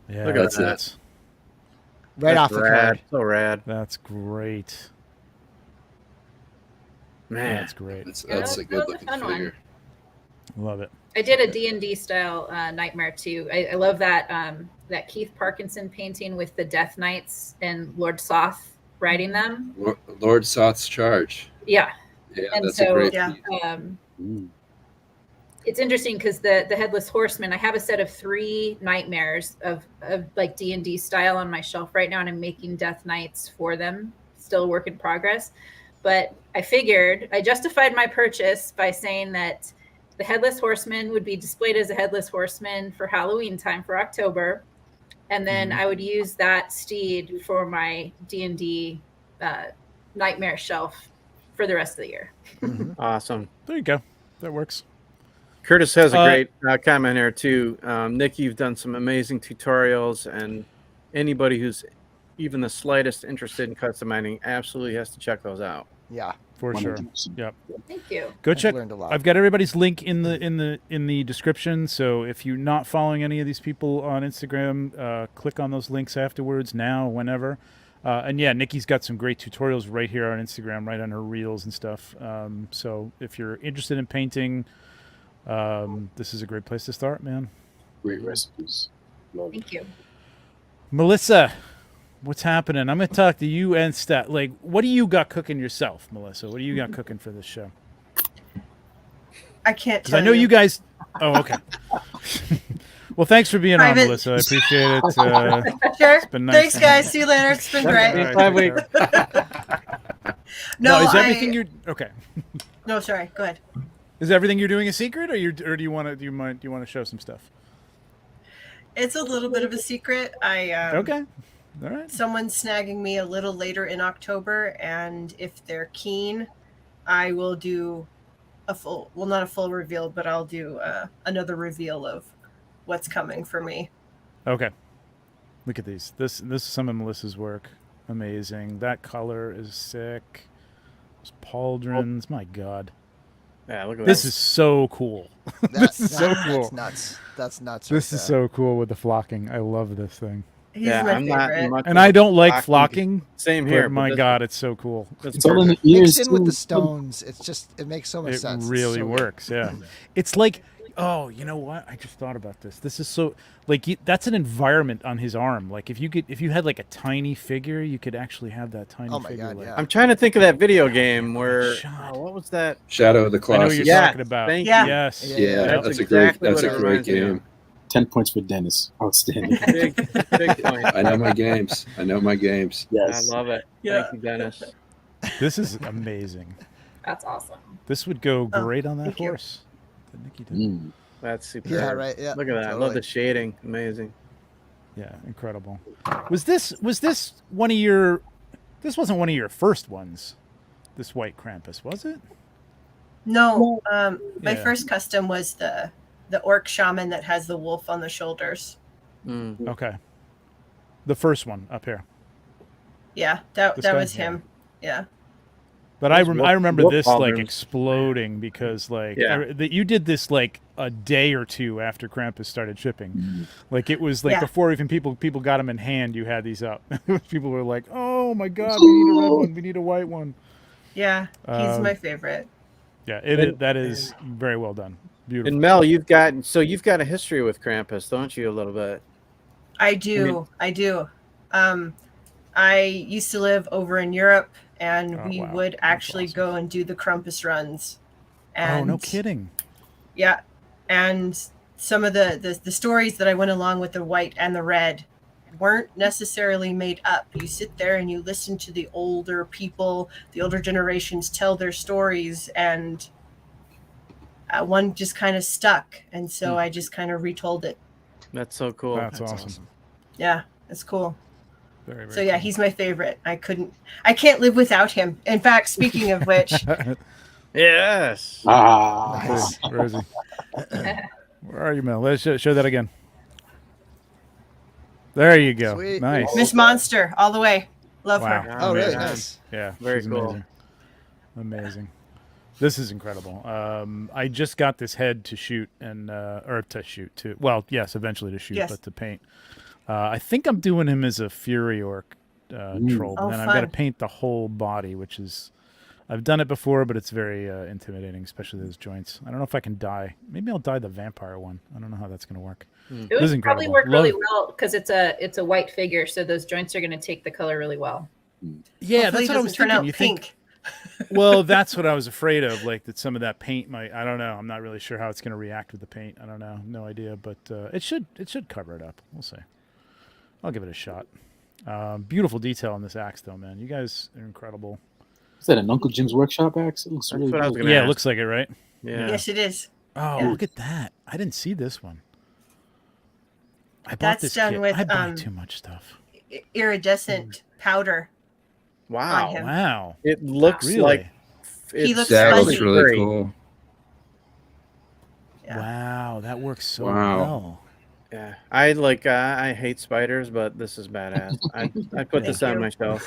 yeah. Look at that's Right off the rad. card. So rad, that's great. man. That's great. That's Yeah, a that was good a looking fun one. figure. Love it. I did a D&D style nightmare too. I love that that Keith Parkinson painting with the Death Knights and Lord Soth riding them. Lord Soth's Charge. Yeah. Yeah, And that's so, a great yeah. piece. It's interesting because the Headless Horseman, I have a set of 3 nightmares of like D&D style on my shelf right now, and I'm making Death Knights for them. Still a work in progress. But I figured I justified my purchase by saying that the Headless Horseman would be displayed as a Headless Horseman for Halloween time for October. And then I would use that steed for my D&D nightmare shelf for the rest of the year. Awesome. There you go. That works. Curtis has a great comment here too. Nick, you've done some amazing tutorials, and anybody who's even the slightest interested in customizing absolutely has to check those out. Yeah. For sure. 100%. Yep. Thank you. Go I've check. learned a lot. I've got everybody's link in the description. So if you're not following any of these people on Instagram, click on those links afterwards. Now, whenever. And yeah, Nikki's got some great tutorials right here on Instagram, right on her reels and stuff. So if you're interested in painting, this is a great place to start, man. Great recipes. Love it. Thank you. Melissa, what's happening? I'm going to talk to you and Stat. Like, what do you got cooking yourself, Melissa? What do you got cooking for this show? I can't Because tell I know you guys. Oh, okay. Well, thanks for being on, Private. Melissa. I appreciate it. Sure. been nice Thanks, to- guys. See you later. It's been great. All right, 5 take weeks. care. No, is everything you're okay? No, sorry. Go ahead. Is everything you're doing a secret, or do you want to show some stuff? It's a little bit of a secret. Okay. All right. Someone's snagging me a little later in October, and if they're keen, I will do not a full reveal, but I'll do another reveal of what's coming for me. Okay. Look at these. This is some of Melissa's work. Amazing. That color is sick. Those pauldrons. My God. Yeah, look at This that. is so cool. That's, This is so that's cool. nuts. That's nuts. This right is there. so cool with the flocking. I love this thing. He's Yeah, my I'm not favorite. much And of I a don't like flocking. Same But here. my this- God, it's so cool. that's It's all in the perfect. ears. Mixed in with too. the stones, it makes so much It sense. It's really so good. works. Yeah. It's like, oh, you know what? I just thought about this. This is so like that's an environment on his arm. Like if you had like a tiny figure, you could actually have that tiny Oh my figure. God, like, yeah. I'm trying to think of that video game where Shot. what was that? Shadow of the I know what Colossus. you're Yeah, talking about. thank you. Yes. Yeah. Yeah, That's that's exactly a what it great reminds me of. game. 10 points for Dennis. Outstanding. Big point. I know my games. I know my games. Yes. I love it. Yeah. Thank you, Dennis. This is amazing. That's awesome. This would go Oh, great on that thank you. horse that Nikki did. Mm. That's super. Yeah, right. Yeah. Look at that. I love the shading. Amazing. Yeah, incredible. Was this one of your? This wasn't one of your first ones. This white Krampus, was it? No, my Yeah. first custom was the orc shaman that has the wolf on the shoulders. Mm. Okay. The first one up here. Yeah, that This that guy? was him. Yeah. But I, Those I remember wolf this like pauldrons. exploding because like Yeah. that you did this like a day or two after Krampus started shipping. Mm. Like it was like Yeah. before even people got them in hand, you had these up. People were like, "Oh my God, we need a red one. We need a white one." Yeah, he's Um, my favorite. Yeah, And- that is very well done. Beautiful. And Mel, you've got a history with Krampus, don't you? A little bit. I do. I do. I used to live over in Europe, and Oh, we wow. would That's actually awesome. go and do the Krampus runs. Oh, And no kidding. Yeah, and some of the stories that I went along with the white and the red weren't necessarily made up. You sit there and you listen to the older people, the older generations tell their stories, and one just kind of stuck. And so I just kind of retold it. That's so cool. That's awesome. Yeah, it's cool. Very, very So yeah, cool. he's my favorite. I can't live without him. In fact, speaking of which, Yes. Nice. Where is he? Where are you, Mel? Let's show that again. There you go. Sweet. Nice. Miss Monster, all the way. Love Wow. her. Oh, really? man. Nice. Yeah, Very she's cool. amazing. Amazing. This is incredible. I just got this head to shoot yes, eventually to shoot, Yes. but to paint. I think I'm doing him as a Fury Orc troll, Oh, and then I've got to fun. paint the whole body, which is I've done it before, but it's very intimidating, especially those joints. I don't know if I can dye. Maybe I'll dye the vampire one. I don't know how that's going to work. It This is would probably incredible. work really Love- well because it's a white figure, so those joints are going to take the color really well. Yeah, Hopefully that's it what I was doesn't turn thinking. out You pink. think? Well, that's what I was afraid of. Like that, some of that paint might. I don't know. I'm not really sure how it's going to react with the paint. I don't know. No idea. But it should cover it up. We'll see. I'll give it a shot. Beautiful detail on this axe, though, man. You guys are incredible. Is that an Uncle Jim's workshop axe? It looks That's really what I was cool. gonna Yeah, ask. it looks like it, right? Yeah. Yes, it is. Oh, Yeah. look at that! I didn't see this one. I bought That's this done kit. with, I buy too much stuff. Iridescent powder Wow. on him. Wow. It looks Really? like He looks That fuzzy. looks really Great. cool. Yeah. Wow, that works so Wow. well. Yeah. I hate spiders, but this is badass. I put this Thank on you. my shelf.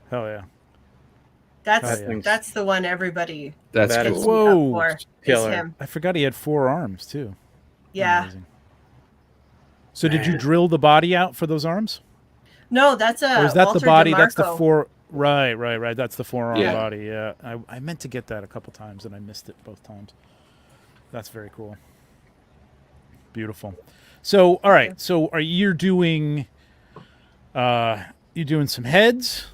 Hell yeah. That's Oh, yeah. that's the one everybody That's That is- hits cool. me up for. Is Killer. him. I forgot he had 4 arms too. Yeah. Amazing. So did you Man. drill the body out for those arms? No, that's a Or is that Walter the body? That's the DeMarco. four. Right. That's the forearm Yeah. body. Yeah, I meant to get that a couple times and I missed it both times. That's very cool. Beautiful. So, all right. So, are you doing? You doing some heads?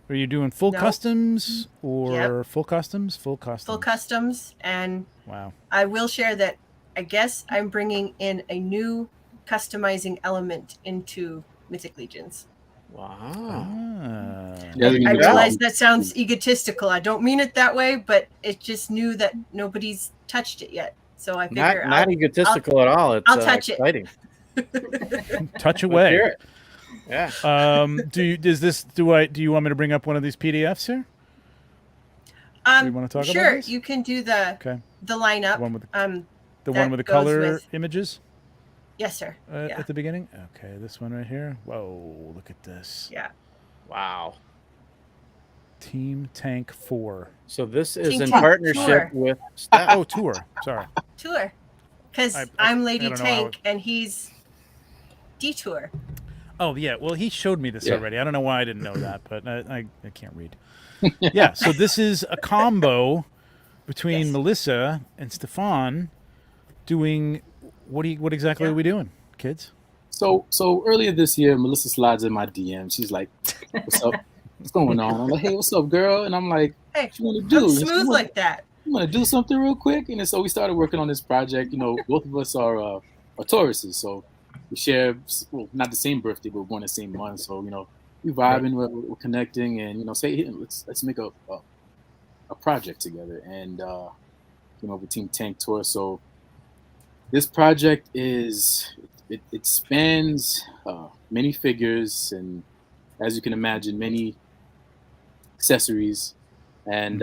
Are you doing full No. customs or Yep. full customs? Full customs. Full customs, and Wow. I will share that I guess I'm bringing in a new customizing element into Mythic Legions. Wow. Ah. Yeah, I Yeah. realize that sounds egotistical. I don't mean it that way, but it just knew that nobody's touched it yet. So I figure Not egotistical at all. It's I'll touch it. exciting. Touch Let's away. hear it. Yeah. Do you want me to bring up one of these PDFs here? you wanna talk about sure, this? you can do the Okay. lineup. One with um, the that one with the goes color with- images yes, sir. Yeah. at the beginning. Okay, this one right here. Whoa, look at this. Yeah. Wow. Team Tank 4. So this is Team in Tank partnership Tour. with Steph. Oh, tour. Sorry. Tour. Because I I'm Lady don't know how Tank and he's Detour. Oh yeah. Well, he showed me this Yeah. already. I don't know why I didn't know that, but I can't read. Yeah. So this is a combo between Yes. Melissa and Stephan doing what exactly Yeah. are we doing, kids? So earlier this year, Melissa slides in my DM. She's like, "What's up? What's going on?" I'm like, "Hey, what's up, girl?" And I'm like, Hey, "What you want to do? I'm You smooth wanna- like that. you want to do something real quick?" And then, so we started working on this project. You know, both of us are Tauruses, so we share, well, not the same birthday, but born the same month. So you know, we vibing, we're connecting, and you know, say, hey, let's make a project together, and you know, with Team Tank Tour. So this project is it spans many figures, and as you can imagine, many accessories, and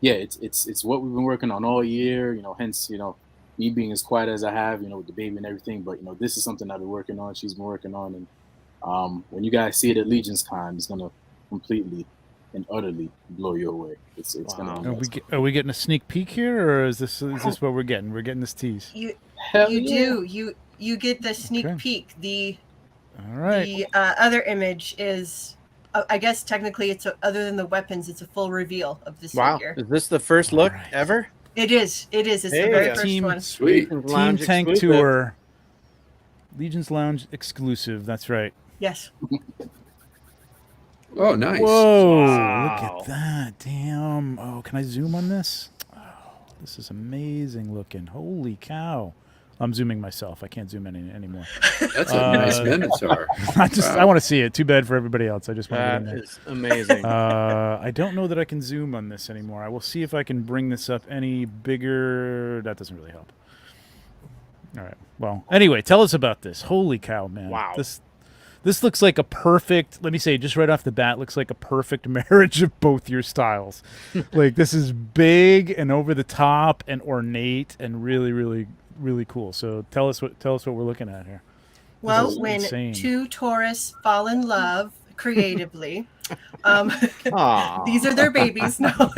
yeah, it's what we've been working on all year. You know, hence, you know, me being as quiet as I have, you know, with the baby and everything. But you know, this is something I've been working on. She's been working on, and when you guys see it at LegionsCon, it's gonna completely and utterly blow you away. It's Wow. gonna. Are we getting a sneak peek here, or is this what we're getting? We're getting this tease. You Hell you yeah. do. You get the sneak Okay. peek. The All right. the other image is I guess technically it's other than the weapons, it's a full reveal of this Wow. figure. Is this the first look Alright. ever? It is. It's Hey, the very yeah. first Team- one. Sweet. Legions Team Lounge Tank exclusive. Tour. Legion's Lounge exclusive. That's right. Yes. Oh, nice. Whoa! Wow. Look at that. Damn. Oh, can I zoom on this? Oh, this is amazing looking. Holy cow! I'm zooming myself. I can't zoom in anymore. That's a nice Minotaur. I want to see it. Too bad for everybody else. I just want to get in That there. is amazing. I don't know that I can zoom on this anymore. I will see if I can bring this up any bigger. That doesn't really help. All right. Well, anyway, tell us about this. Holy cow, man. Wow. This looks like a perfect, let me say, just right off the bat, looks like a perfect marriage of both your styles. Like, this is big and over the top and ornate and really, really, really cool. So tell us what we're looking at here. Well, when two Taurus fall in love creatively, these are their babies. No.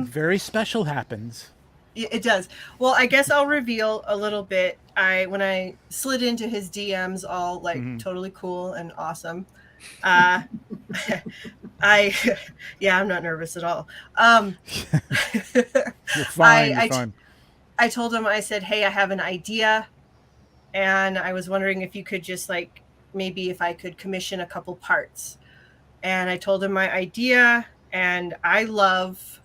Very special happens. It does. Well, I guess I'll reveal a little bit. When I slid into his DMs, all like totally cool and awesome. I'm not nervous at all. You're fine. You're fine. I told him, I said, hey, I have an idea, and I was wondering if you could just like maybe if I could commission a couple parts. And I told him my idea, and I love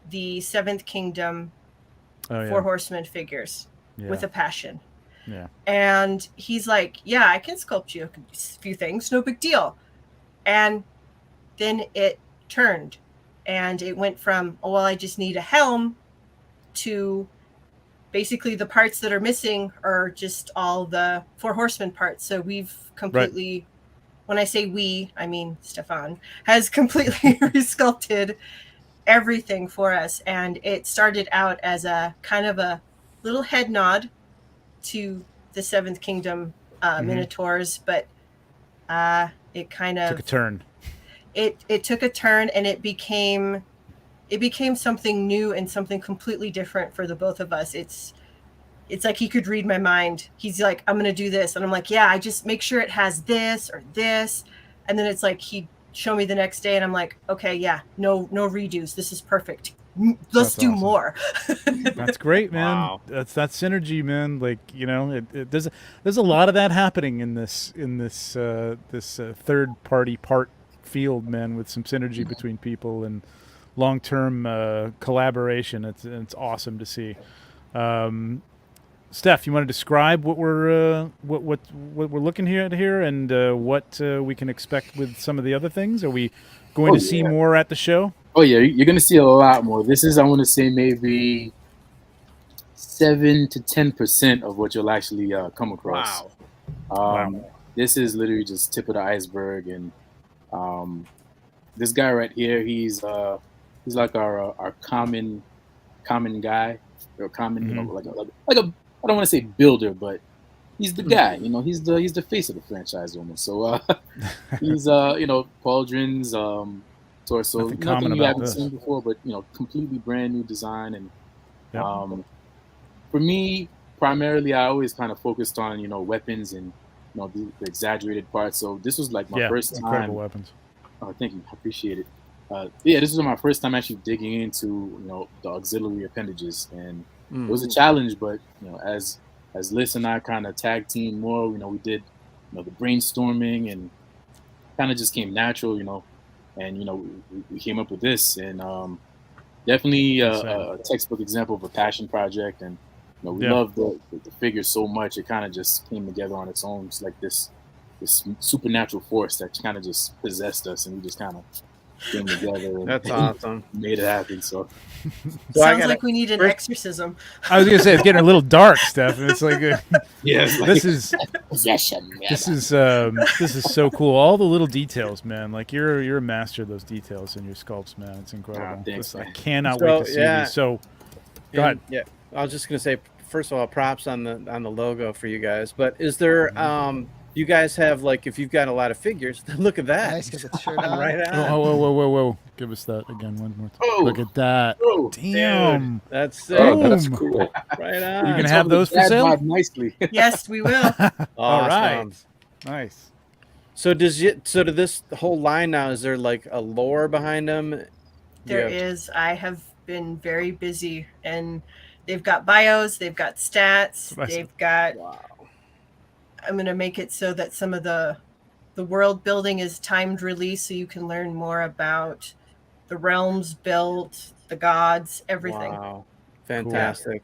the Seventh Kingdom Four Horsemen figures with a passion. Yeah. And he's like, yeah, I can sculpt you a few things, no big deal. And then it turned, and it went from, oh, well, I just need a helm, to basically the parts that are missing are just all the Four Horsemen parts. So we've completely, when I say we, I mean Stephan, has completely resculpted everything for us. And it started out as a kind of a little head nod to the Seventh Kingdom Minotaurs, but it kind of took a turn. It took a turn, and it became something new and something completely different for the both of us. It's like he could read my mind. He's like, I'm going to do this. And I'm like, yeah, I just make sure it has this or this. And then it's like, he'd show me the next day, and I'm like, okay, yeah, no redos. This is perfect. Let's do more. That's great, man. Wow. That's that synergy, man. Like, you know, there's a lot of that happening in this third party part field, man, with some synergy between people and long-term collaboration. It's awesome to see. Steph, you want to describe what we're looking at here and what we can expect with some of the other things? Are we going to see more at the show? Oh yeah, you're going to see a lot more. This is, I want to say, maybe 7 to 10% of what you'll actually come across. Wow. This is literally just tip of the iceberg, and this guy right here, he's like our common guy, or common, you know, like a I don't want to say builder, but he's the guy. You know, he's the face of the franchise almost. So he's you know, pauldrons, torso, nothing you haven't seen before, but you know, completely brand new design. And for me, primarily, I always kind of focused on, you know, weapons and, you know, the exaggerated parts. So this was like my first time. Incredible weapons. Oh, thank you, I appreciate it. This was my first time actually digging into, you know, the auxiliary appendages, and it was a challenge. But you know, as Liz and I kind of tag team more, you know, we did, you know, the brainstorming, and kind of just came natural, you know, and you know, we came up with this, and definitely a textbook example of a passion project. And you know, we love the figure so much, it kind of just came together on its own. It's like this supernatural force that kind of just possessed us, and we just kind of came together and that's awesome. Made it happen. So sounds like we need an exorcism. I was gonna say it's getting a little dark, Steph. It's like this is possession. This is so cool. All the little details, man. Like you're a master of those details in your sculpts, man. It's incredible. Thanks, I cannot wait to see these. So go ahead. Yeah, I was just gonna say, first of all, props on the logo for you guys. But is there you guys have, like, if you've got a lot of figures, look at that. Nice, get the shirt on. Right on. Whoa. Give us that again one more time. Oh. Look at that. Oh, damn. Dude, that's sick. Oh, that's cool. Right on. You can have those for sale? Nicely. Yes, we will. All right. Awesome. Nice. So to this whole line now, is there like a lore behind them? There is. I have been very busy, and they've got bios, they've got stats, they've got. Wow. I'm going to make it so that some of the world building is timed release, so you can learn more about the realms built, the gods, everything. Wow. Fantastic.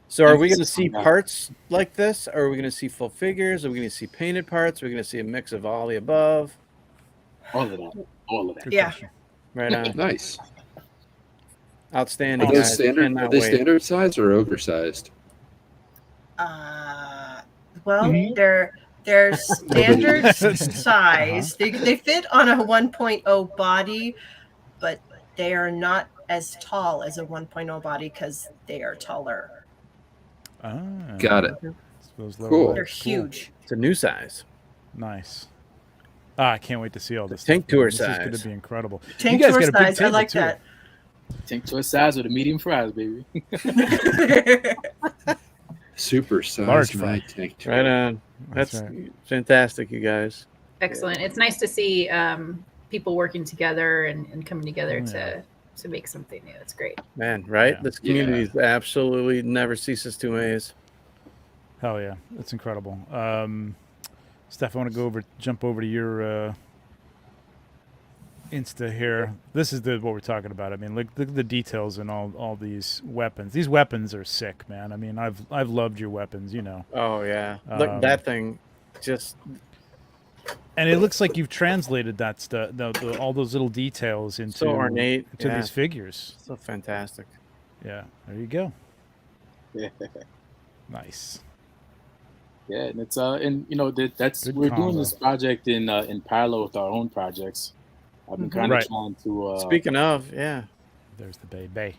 So are we going to Emphasis see on that. parts like this? Or are we going to see full figures? Are we going to see painted parts? Are we going to see a mix of all the above? All of that. All of that. Good Yeah. question. Right on. Nice. Outstanding. Are those guys. standard? Are Cannot they wait. standard size or ogre sized? Well, Mhm. they're standard size. They fit on a 1.0 body, but they are not as tall as a 1.0 body because they are taller. Ah, Got it. those lower Cool. They're legs. Cool. huge. It's a new size. Nice. I can't wait to see all this. Tank stuff, man. tour This is going size. to be incredible. Tank you guys tour got a big size. I table, like too. that. Tank toy size with a medium fries, baby. Super size Large my fry. tank. Right on. That's That's right. fantastic, you guys. Excellent. It's nice to see people working together and coming together Oh, yeah. to make something new. It's great. Man, right? Yeah. This community absolutely never ceases to amaze. Hell yeah, that's incredible. Steph, I want to jump over to your Insta here. This is what we're talking about. I mean, look at the details in all these weapons. These weapons are sick, man. I mean, I've loved your weapons, you know. Oh, yeah. Look, that thing just... And it looks like you've translated that stuff, all those little details into So ornate, into yeah. these figures. So fantastic. Yeah, there you go. Yeah. Nice. Yeah, and it's and you know that's Good we're combo. doing this project in parallel with our own projects. I've been kind of Right. trying to Speaking of, yeah. There's the bay.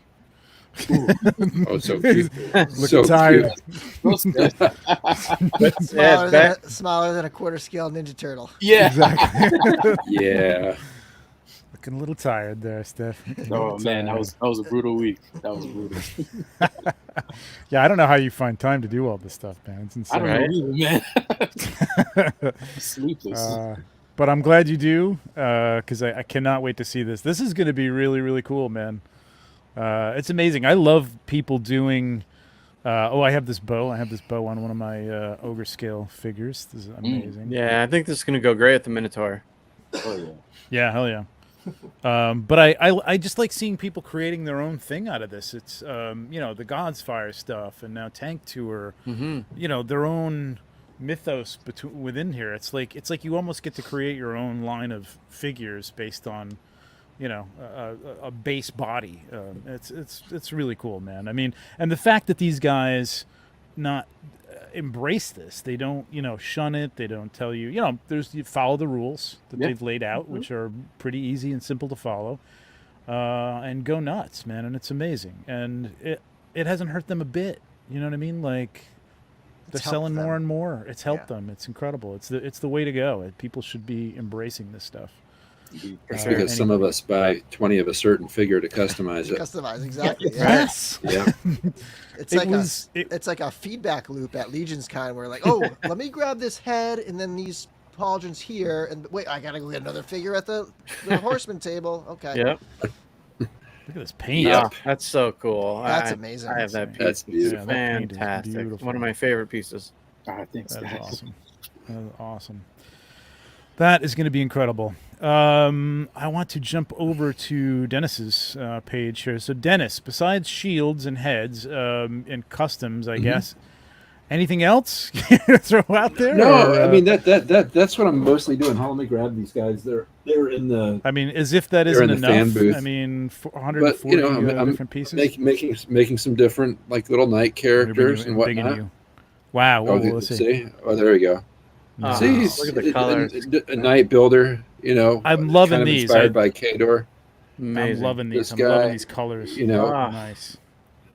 Oh, so cute. Looking So tired. cute. Smaller than a quarter scale Ninja Turtle. yeah. Exactly. Yeah. Looking a little tired there, Steph. Looking a Oh little man, that tired. was a brutal week. That was brutal. Yeah, I don't know how you find time to do all this stuff, man. It's I insane. don't know either, man. Sleepless. But I'm glad you do, because I cannot wait to see this. This is going to be really, really cool, man. It's amazing. I love people doing. I have this bow. I have this bow on one of my ogre scale figures. This is amazing. Yeah, I think this is going to go great at the Minotaur. Oh yeah. Yeah, hell yeah. But I just like seeing people creating their own thing out of this. It's the God's Fire stuff, and now Tank Tour. Mm-hmm. Their own mythos within here. It's like you almost get to create your own line of figures based on, a base body. It's really cool, man. I mean, and the fact that these guys not embrace this, they don't shun it, they don't tell you, you follow the rules that they've laid out, which are pretty easy and simple to follow, and go nuts, man. And it's amazing, and it hasn't hurt them a bit. You know what I mean? Like, they're selling more and more. It's helped them. It's incredible. It's the way to go. People should be embracing this stuff. That's because some of us buy 20 of a certain figure to customize it. Customize, exactly. Yes. Yeah. It's like a feedback loop at LegionsCon where like, oh, let me grab this head and then these pauldrons here, and wait, I gotta go get another figure at the Horseman table. Okay. Yep. Look at this paint. Yeah, that's so cool. That's amazing. I have that piece. That's beautiful. Yeah, that paint is Fantastic. beautiful. One of my favorite pieces. Thanks, That's guys. awesome. That's awesome. That is going to be incredible. I want to jump over to Dennis's page here. So, Dennis, besides shields and heads and customs, I guess, anything else you throw out there? No, or, I mean that's what I'm mostly doing. Let me grab these guys. They're in the. I mean, as if that They're isn't in the fan enough. booth. I mean, 140 I'm different pieces. making some different like little knight characters and Digging whatnot. you. Wow. Oh, Let's see. see? Oh, there we go. Oh, See, look at the colors. a knight builder. I'm loving kind of these. Inspired by Kador. Amazing. I'm loving these. This I'm guy, loving these colors. Nice.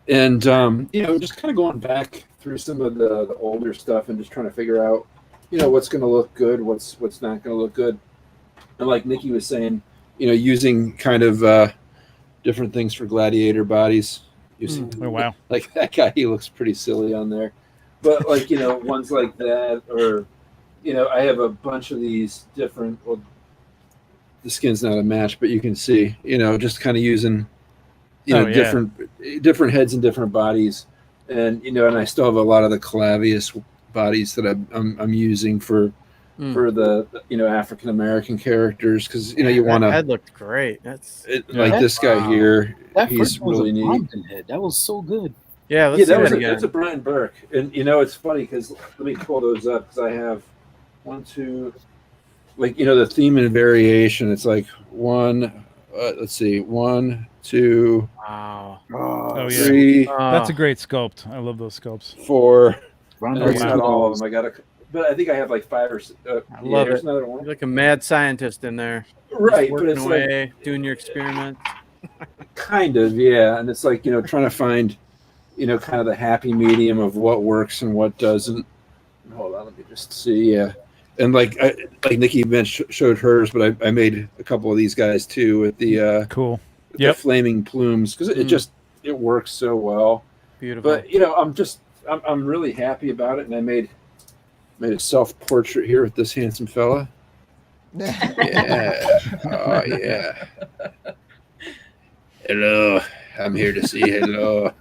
And just kind of going back through some of the older stuff and just trying to figure out, what's going to look good, what's not going to look good. And like Nikki was saying, using kind of different things for gladiator bodies. You see, Oh wow. like that guy, he looks pretty silly on there. But like, ones like that, or I have a bunch of these different. Well, the skin's not a match, but you can see, just kind of using, different heads and different bodies, and and I still have a lot of the clavius bodies that I'm using for the African American characters, because you want to. That head looked great. That's Like this guy here, That he's first one was really a neat. Bronson head. That was so good. Yeah, let's Yeah, see that was that again. that's a Brian Burke, and it's funny because let me pull those up because I have 1, 2, like the theme and variation. It's like one. Let's see, 1, 2, Wow. Oh, yeah. 3, That's a great sculpt. I love those sculpts. 4. Round And of it's not all of applause. them. But I think I have like 5 or. I love here's it. another You're one. like a mad scientist in there. Right, Just but working it's like away, doing your experiments. kind of, yeah, and it's like trying to find kind of the happy medium of what works and what doesn't. Hold on, let me just see. Yeah, and like Nikki showed hers, but I made a couple of these guys too with the Cool. the flaming plumes because it works so well. Beautiful. But I'm really happy about it, and I made a self portrait here with this handsome fella. Yeah. Oh yeah. Hello. I'm here to say hello.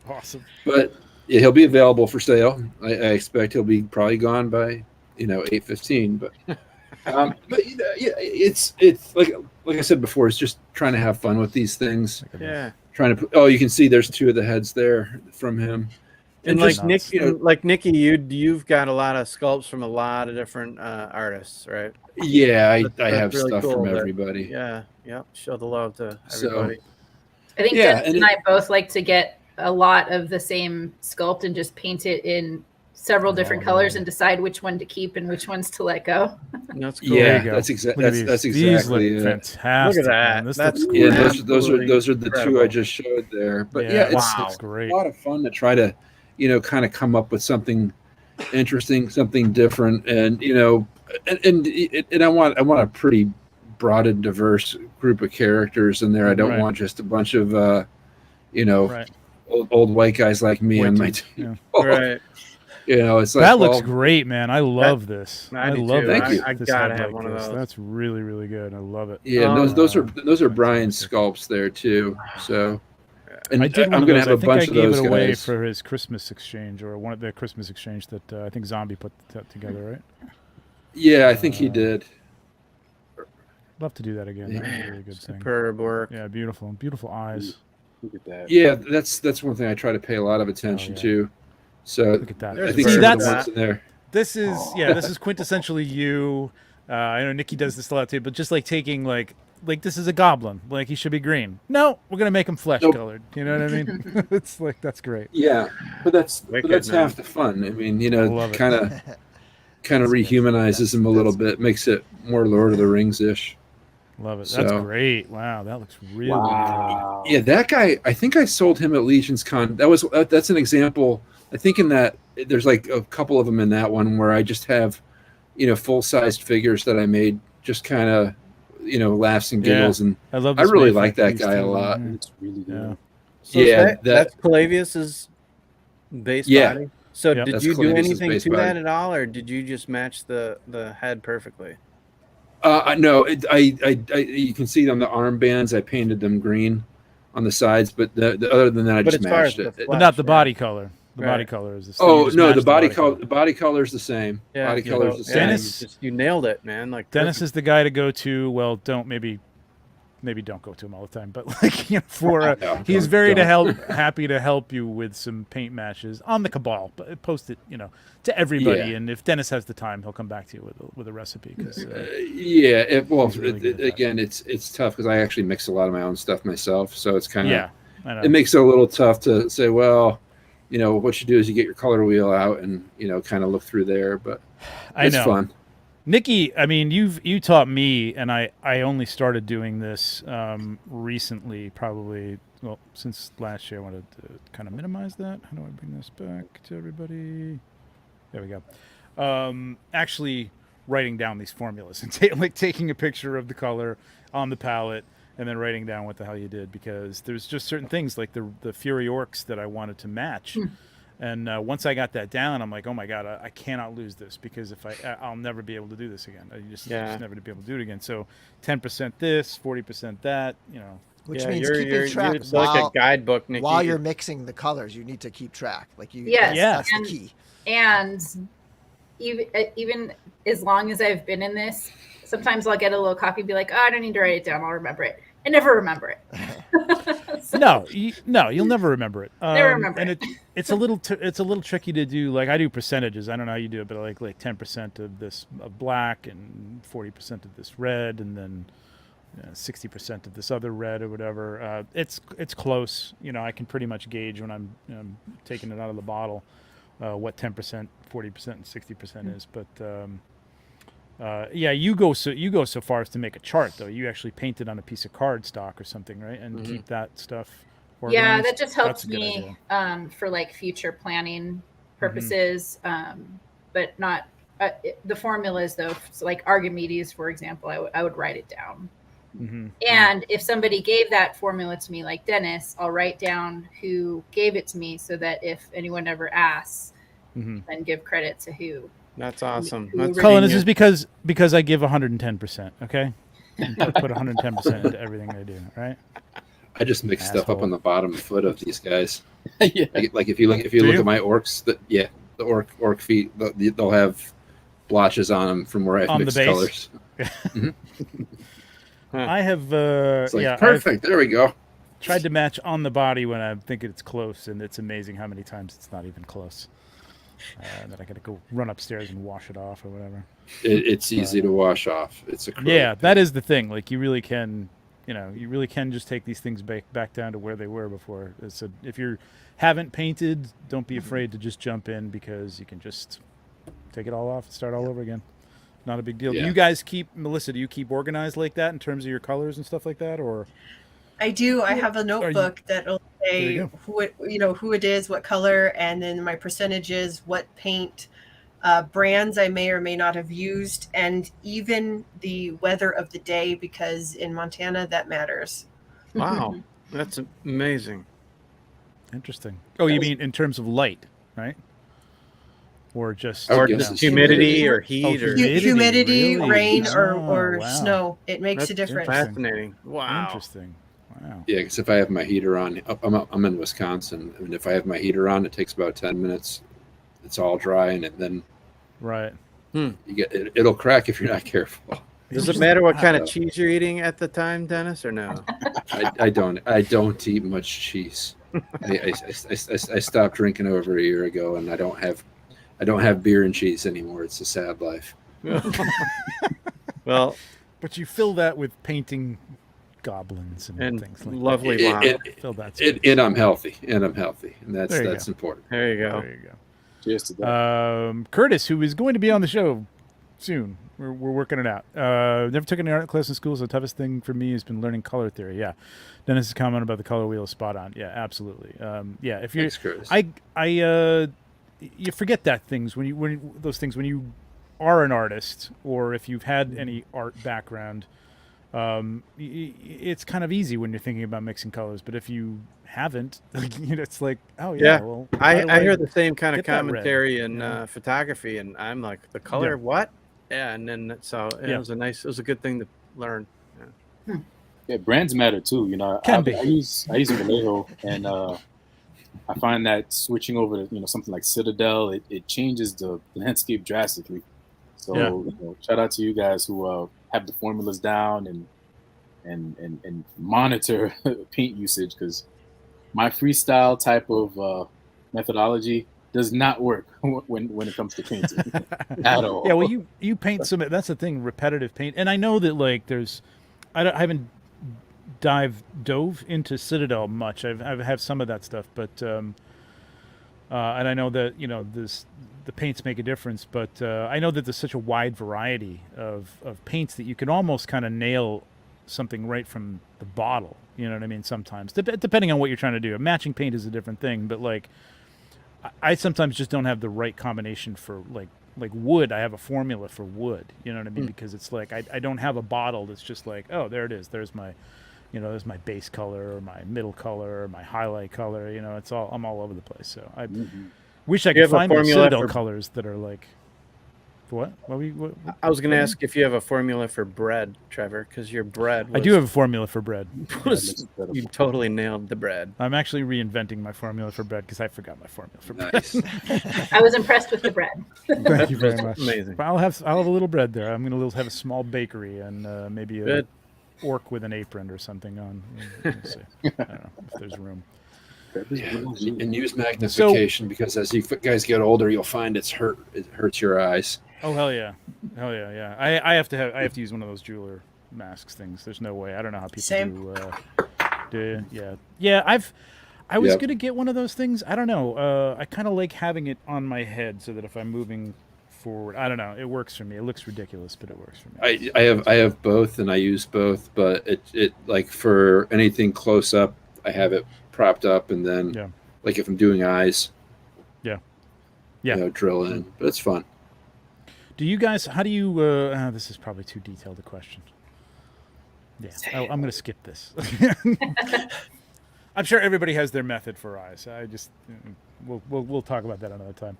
Awesome. But yeah, he'll be available for sale. I expect he'll be probably gone by 8:15. But it's like I said before, it's just trying to have fun with these things. Yeah. Trying to you can see there's 2 of the heads there from him. And just like Nikki, you've got a lot of sculpts from a lot of different artists, right? Yeah, I That's have really stuff cool from that- everybody. Yeah. Show the love to So- everybody. I think Yeah, Dennis and and I both like to get a lot of the same sculpt and just paint it in several different colors and decide which one to keep and which ones to let go. That's cool. There Yeah, you go. that's Look at that's these. that's These exactly look it. fantastic. Look at that. Man. This That's looks Yeah, great. those are the 2 incredible. I just showed there. But Yeah, yeah, it's, wow. it's Great. a lot of fun to try to, kind of come up with something interesting, something different, and and I want a pretty broad and diverse group of characters in there. I don't Right. want just a bunch of Right. old white guys like me on my White team. Yeah. Right. It's like That looks well, great, man. I love this. I do love too. Thank you. I this gotta head have like one of this. those. That's really, really good. I love it. Yeah, Oh, those are Brian fantastic. sculpts there too. So, and I did one I'm of gonna those. have I a think I bunch of gave those it away guys. for his Christmas exchange, or one of the Christmas exchange that I think Zombie put together, right? Yeah, I think he did. Love to do that again. That was a really good thing. Superb work. Yeah, beautiful. Beautiful eyes. Look at that. Yeah, that's one thing I try to pay a lot of attention yeah. to. So Look at that. I There's think See, some of that's the ones in there. this is this is quintessentially you. I know Nikki does this a lot too, but just like taking like this is a goblin, like he should be green. No, we're gonna make him flesh colored. You know what I mean? It's like that's great. Yeah, but that's Wicked, that's man. half the fun. I mean, love it. kind of rehumanizes him a little bit, makes it more Lord of the Rings ish. Love it. That's So- great. Wow, that looks really Wow. Yeah, that guy. I think I sold him at LegionsCon. That's an example. I think in that there's like a couple of them in that one where I just have, full sized figures that I made, just kind of, laughs and Yeah. giggles, and good. I love. I this really Mayfair like that piece, guy a too. lot. Yeah. It's really good. Yeah. So Yeah, that's Clavius's base Yeah. body. So Yep. did That's you do Clavius's anything base to body. that at all, or did you just match the head perfectly? No, you can see on the armbands, I painted them green on the sides, but the other than that, I But just as far matched as it. the But not the Flash, body color. The body Right. color is the same. Oh You just no, match the body color. color. The body color is the same. Yeah, body yeah, color is the same. Dennis- you nailed it, man. Like Dennis perfect. is the guy to go to. Well, don't maybe don't go to him all the time, but like for No, he's don't- very don't. happy to help you with some paint matches on the Cabal. But post it, to everybody. Yeah. And if Dennis has the time, he'll come back to you with a recipe. Because Yeah, He's really good at that. again, it's tough because I actually mix a lot of my own stuff myself, so it's kind of yeah, I know. it makes it a little tough to say, well, what you do is you get your color wheel out and kind of look through there, but I it's know. fun. Nikki, I mean, you taught me, and I only started doing this recently, probably, well, since last year. I wanted to kind of minimize that. How do I bring this back to everybody? There we go. Actually writing down these formulas and taking a picture of the color on the palette and then writing down what the hell you did, because there's just certain things like the Fury Orcs that I wanted to match. And once I got that down, I'm like, oh my God, I cannot lose this, because if I'll never be able to do this again. I just never to be able to do it again. So 10% this, 40% that, Which Yeah, means you're keeping track it's like a guidebook, Nikki. while you're mixing the colors. You need to keep track. Like you, Yes, that's and- the key. And even as long as I've been in this, sometimes I'll get a little copy and be like, oh, I don't need to write it down. I'll remember it. I never remember it. No, you'll never remember it. Never remember and it's a little tricky to do. Like I do percentages. I don't know how you do it, but like 10% of this of black and 40% of this red, and then 60% of this other red or whatever. It's close. You know, I can pretty much gauge when I'm taking it out of the bottle what 10%, 40%, and 60% is. But you go so far as to make a chart, though. You actually paint it on a piece of cardstock or something, right? And keep that stuff organized. Yeah, that just helps That's a good me idea. for like future planning purposes, but not the formulas though. So like Archimedes, for example, I would write it down. And if somebody gave that formula to me, like Dennis, I'll write down who gave it to me so that if anyone ever asks, then give credit to who. That's awesome. Cullen, this is because I give 110%. Okay, I put 110% into everything I do. Right. I just mix stuff up on the bottom foot of these guys. Yeah. Like if you look at my orcs, the orc feet, they'll have blotches on them from where I've mixed the base. colors. I have It's like, perfect. There we go. Tried to match on the body when I'm thinking it's close, and it's amazing how many times it's not even close. That I got to go run upstairs and wash it off or whatever. It's easy to wash off. It's a that is the thing. Like you really can just take these things back down to where they were before. If you haven't painted, don't be afraid to just jump in, because you can just take it all off and start all over again. Not a big deal. Yeah. Do you guys Melissa, do you keep organized like that in terms of your colors and stuff like that, or? I do. I have a notebook that'll say who it is, what color, and then my percentages, what paint, brands I may or may not have used, and even the weather of the day, because in Montana that matters. Wow, that's amazing. Interesting. Oh, you mean in terms of light, right? Or just humidity or heat or humidity, really? rain, Oh, or wow. snow. It makes a difference. Fascinating. Wow. Interesting. Wow. Yeah, because if I have my heater on, I'm in Wisconsin, and if I have my heater on, it takes about 10 minutes. It's all dry, and then Right. you get it'll crack if you're not careful. Does it matter what kind of cheese you're eating at the time, Dennis, or no? I don't eat much cheese. I stopped drinking over a year ago, and I don't have beer and cheese anymore. It's a sad life. Well, but you fill that with painting goblins and things like lovely that. And I'm healthy, and that's important. There you go. There you go. Cheers to that. Curtis, who is going to be on the show soon. We're working it out. Never took any art class in school, so the toughest thing for me has been learning color theory. Yeah, Dennis's comment about the color wheel is spot on. Yeah, absolutely. If you're, Thanks, Curtis. You forget those things when you are an artist, or if you've had any art background. It's kind of easy when you're thinking about mixing colors, but if you haven't, it's like, oh yeah. Well, I hear the same kind of commentary in photography, and I'm like, the color, what? Yeah, and then it was a good thing to learn. Yeah, brands matter too. I use Vallejo, and I find that switching over to something like Citadel, it changes the landscape drastically. So shout out to you guys who have the formulas down and monitor paint usage, because my freestyle type of methodology does not work when it comes to painting at all. Yeah, well, you paint some. That's the thing, repetitive paint, and I know that like I haven't dove into Citadel much. I have some of that stuff, but and I know that the paints make a difference, but I know that there's such a wide variety of paints that you can almost kind of nail something right from the bottle. You know what I mean? Sometimes, depending on what you're trying to do. Matching paint is a different thing, but like I sometimes just don't have the right combination for like wood. I have a formula for wood. You know what I mean? Because it's like I don't have a bottle that's just like, oh, there it is. There's my there's my base color or my middle color or my highlight color. I'm all over the place. So I wish I could find the Citadel colors that are like, what? I was going to ask if you have a formula for bread, Trevor, because your bread. I do have a formula for bread. You totally nailed the bread. I'm actually reinventing my formula for bread because I forgot my formula for bread. Nice. I was impressed with the bread. Thank you very much. Amazing. But I'll have a little bread there. I'm going to have a small bakery and maybe a orc with an apron or something on. We'll see. I don't know if there's room. Yeah, and use magnification because as you guys get older, you'll find it hurts your eyes. Oh hell yeah, yeah. I have to use one of those jeweler masks things. There's no way. I don't know how people Same. do. Yeah. I was gonna get one of those things. I don't know. I kind of like having it on my head so that if I'm moving forward, I don't know. It works for me. It looks ridiculous, but it works for me. I have both, and I use both. But it like for anything close up, I have it propped up, and then like if I'm doing eyes, drill in. But it's fun. Do you guys? How do you? This is probably too detailed a question. Yeah, I'm going to skip this. I'm sure everybody has their method for eyes. I just we'll talk about that another time.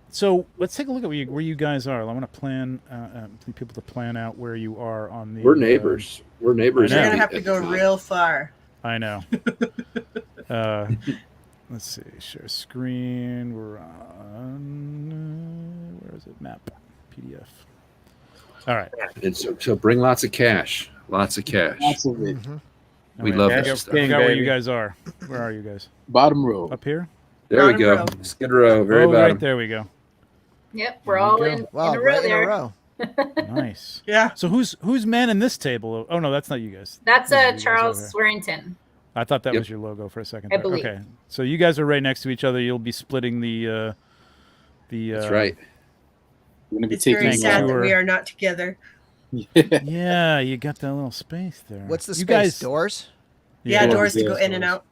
So let's take a look at where you guys are. I want to plan people to plan out where you are on the. We're neighbors. We're neighbors. You're gonna have to go real far. I know. Let's see. Share screen. We're on. Where is it? Map. PDF. All right. And so bring lots of cash. Lots of cash. Absolutely. Mm-hmm. We love this stuff. I forgot where you guys are. Where are you guys? Bottom row. Up here? There we go. Row. Skid Row. Very bottom. Right there we go. Yep, we're all in a row right there. in a row. Nice. Yeah. So who's manning this table? Oh no, that's not you guys. That's Those are you guys Charles over Swearington. I thought that was your logo for a second. I there. believe. Okay. So you guys are right next to each other. You'll be splitting the. That's right. We're gonna be It's very taking. sad that tour. we are not together. Yeah, you got that little space there. What's the you space? Guys, Doors? Yeah, Yeah. doors to go Yeah, in and out.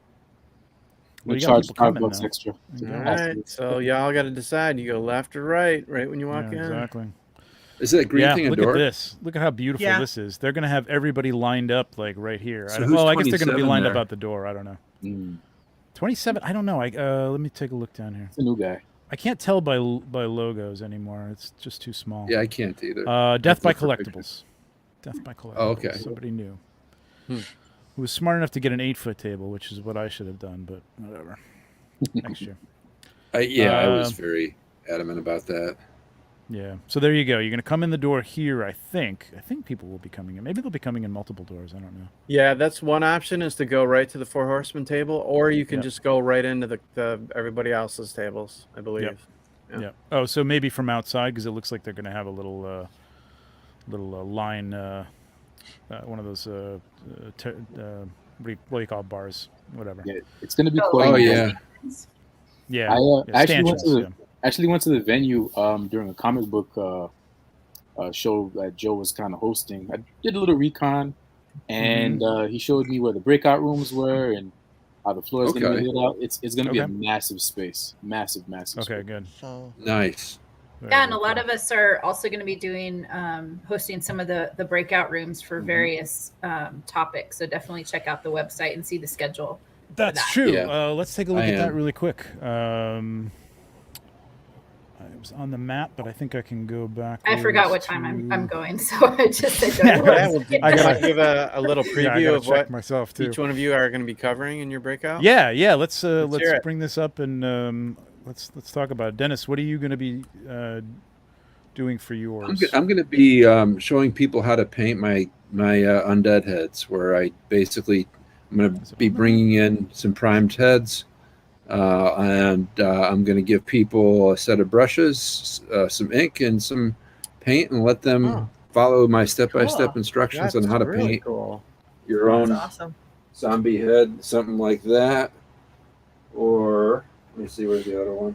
Well, We you got charge people coming, $5 though. extra. Yeah. All right, so y'all got to decide. You go left or right when you walk in. Exactly. Is that green thing a look door? at this. Look at how beautiful Yeah. this is. They're going to have everybody lined up like right here. So Well, I who's guess they're going to be 27 lined up there? out the door. I don't know. Mm. 27? I don't know. Let me take a look down here. It's a new guy. I can't tell by logos anymore. It's just too small. Yeah, I can't either. Death by Let's look for pictures. Collectibles. Death by Collectibles. Oh, okay. Somebody new. Who was smart enough to get an 8-foot table, which is what I should have done, but whatever. Next year. I was very adamant about that. Yeah. So there you go. You're going to come in the door here, I think. I think people will be coming in. Maybe they'll be coming in multiple doors. I don't know. Yeah, that's one option is to go right to the Four Horsemen table, or you can Yep. just go right into the everybody else's tables, I believe. Yep. Yeah. Yeah. Oh, so maybe from outside because it looks like they're going to have a little line, one of those what do you call it, bars, whatever. Yeah, it's gonna be Oh, quite. Oh yeah. Yeah. I actually went stanchions, to the venue during a comic book show that Joe was kind of hosting. I did a little recon, and he showed me where the breakout rooms were and how the floor is going to Okay. be laid out. It's going to be a Okay. massive space, massive Okay, space. good. So Nice. Very, Yeah, and a very lot cool. of us are also going to be doing hosting some of the breakout rooms for various topics. So definitely check out the website and see the schedule. That's that. true. Yeah. Let's take a look I at that am. really quick. I was on the map, but I think I can go back. I forgot what time I'm going, so I just said Yeah, Yeah, well, did I you gotta- give a little Yeah, I preview gotta of check what myself too. each one of you are going to be covering in your breakout? Yeah. Let's hear it. bring this up and let's talk about it. Dennis, what are you going to be doing for yours? I'm going to be showing people how to paint my undead heads, where I'm going to be bringing in some primed heads, and I'm going to give people a set of brushes, some ink, and some paint, and let them follow my step-by-step Cool. instructions That's on how to really paint cool. your That's own awesome. zombie head, something like that. Or let me see, where's the other one?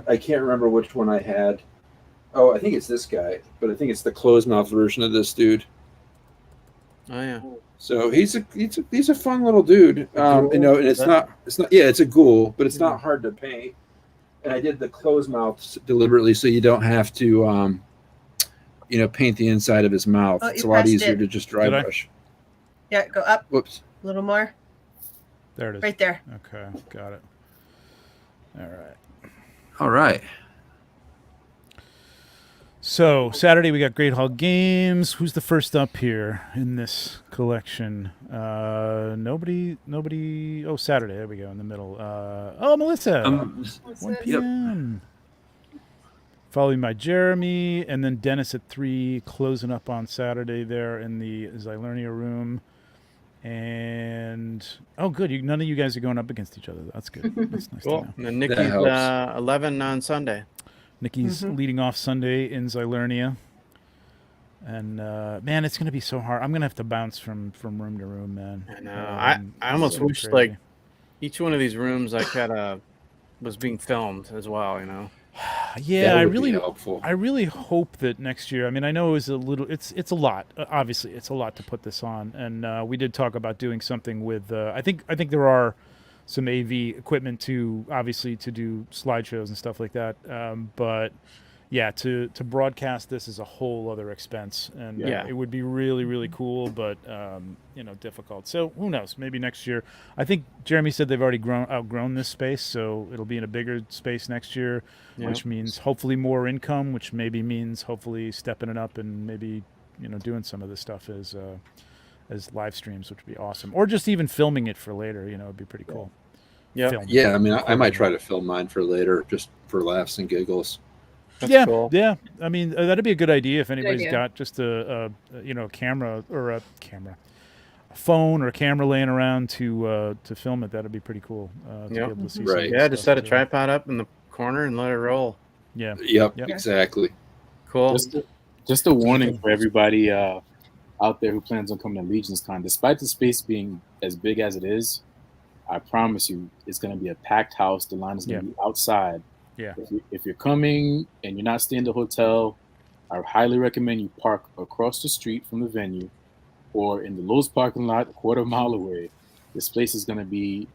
I can't remember which one I had. Oh, I think it's this guy, but I think it's the closed mouth version of this dude. Oh yeah. So he's a fun little dude. And it's not it's a ghoul, but it's not hard to paint. And I did the closed mouth deliberately so you don't have to paint the inside of his mouth. Oh, It's you a lot pressed easier it. to just dry Did I? brush. Yeah, go up Whoops. a little more. There it is. Right there. Okay, got it. All right. All right. So Saturday we got Great Hall Games. Who's the first up here in this collection? Nobody. Oh, Saturday. There we go in the middle. Melissa. 1 Yep. p.m. followed by Jeremy, and then Dennis at 3, closing up on Saturday there in the Zylernia room. And good, none of you guys are going up against each other. That's good. That's nice Cool. to know. And then Nikki's 11 on Sunday. Nikki's leading off Sunday in Zylernia. And man, it's gonna be so hard. I'm gonna have to bounce from room to room, man. I know. I almost wish like each one of these rooms like had was being filmed as well, you know. Yeah, I really helpful. hope that next year. I mean, I know it's a a lot. Obviously, it's a lot to put this on, and we did talk about doing something with. I think there are some AV equipment to do slideshows and stuff like that. But yeah, to broadcast this is a whole other expense, and it would be really, really cool, but difficult. So who knows? Maybe next year. I think Jeremy said they've already outgrown this space, so it'll be in a bigger space next year, which means hopefully more income, which maybe means hopefully stepping it up and maybe doing some of this stuff as live streams, which would be awesome, or just even filming it for later. It'd be pretty cool. Yeah. I mean, I might try to film mine for later, just for laughs and giggles. That's cool. Yeah. I mean, that'd be a good idea if anybody's got just a camera or a phone or a camera laying around to film it. That'd be pretty cool. To be able to see. Right. Yeah, just set a tripod up in the corner and let it roll. Yeah. Yep. Exactly. Cool. Just a warning for everybody out there who plans on coming to LegionsCon. Despite the space being as big as it is, I promise you, it's going to be a packed house. The line is going to be outside. Yeah. If you're coming and you're not staying in the hotel, I highly recommend you park across the street from the venue or in the Lowe's parking lot a quarter mile away. This place is going to be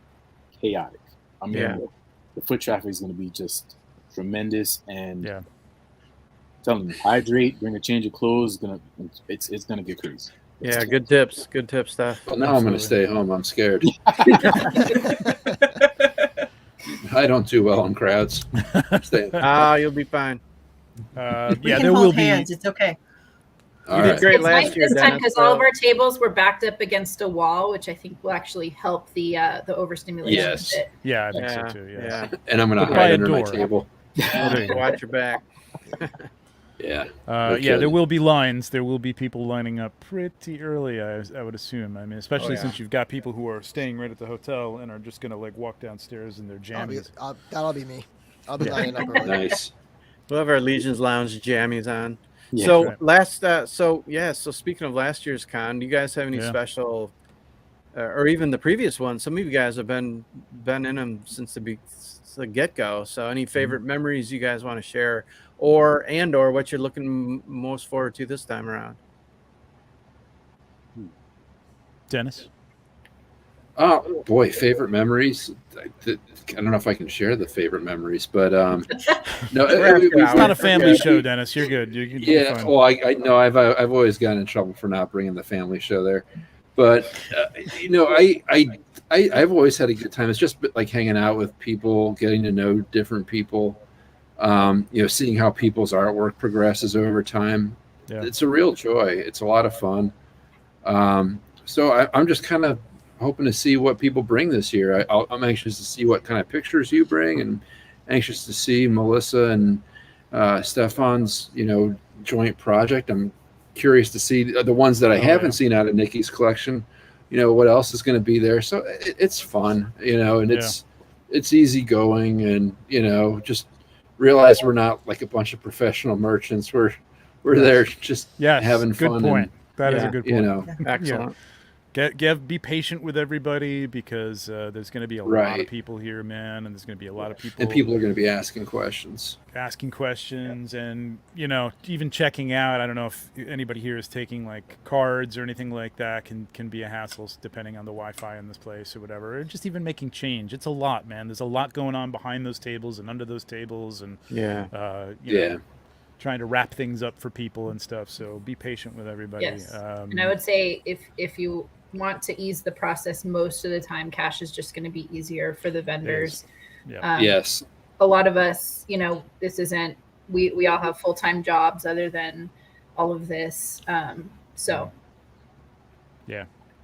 chaotic. I mean, the foot traffic is going to be just tremendous. And telling you, hydrate, bring a change of clothes. It's going to get crazy. Yeah, good tips, Steph. Well, now I'm going to stay home. I'm scared. I don't do well in crowds. You'll be fine. There will be. Hands. It's okay. You did great last year, this time Dennis. because all of our tables were backed up against a wall, which I think will actually help the overstimulation. Yes. Bit. Yeah, I think so too. Yeah. And I'm going to hide under my table. Watch your back. Yeah. There will be lines. There will be people lining up pretty early, I would assume. I mean, especially since you've got people who are staying right at the hotel and are just going to walk downstairs in their jammies. That'll be me. I'll be lining up early. Nice. We'll have our Legions Lounge jammies on. Yeah, So speaking of last year's con, do you guys have any special, or even the previous one? Some of you guys have been in them since the get-go. So any favorite memories you guys want to share? Or what you're looking most forward to this time around? Dennis? Oh boy, favorite memories. I don't know if I can share the favorite memories, but no, it's not a family show, Dennis. You're good. You can be fine. Well, I know I've always gotten in trouble for not bringing the family show there, but I've always had a good time. It's just like hanging out with people, getting to know different people. Seeing how people's artwork progresses over time. Yeah. It's a real joy. It's a lot of fun. So I'm just kind of hoping to see what people bring this year. I'm anxious to see what kind of pictures you bring, and anxious to see Melissa and Stephan's, joint project. I'm curious to see the ones that I haven't seen out of Nikki's collection. What else is going to be there. So it's fun, and it's easy going, and just realize we're not like a bunch of professional merchants. We're there just having fun. Good point. That is a good point. Excellent. Be patient with everybody, because there's going to be a lot of people here, man, and there's going to be a lot of people. And people are going to be asking questions. And even checking out. I don't know if anybody here is taking like cards or anything like that. Can be a hassle depending on the Wi-Fi in this place or whatever. Or just even making change. It's a lot, man. There's a lot going on behind those tables and under those tables, and trying to wrap things up for people and stuff. So be patient with everybody. Yes. And I would say if you want to ease the process, most of the time cash is just going to be easier for the vendors. Yes. A lot of us, this isn't, we all have full-time jobs other than all of this. For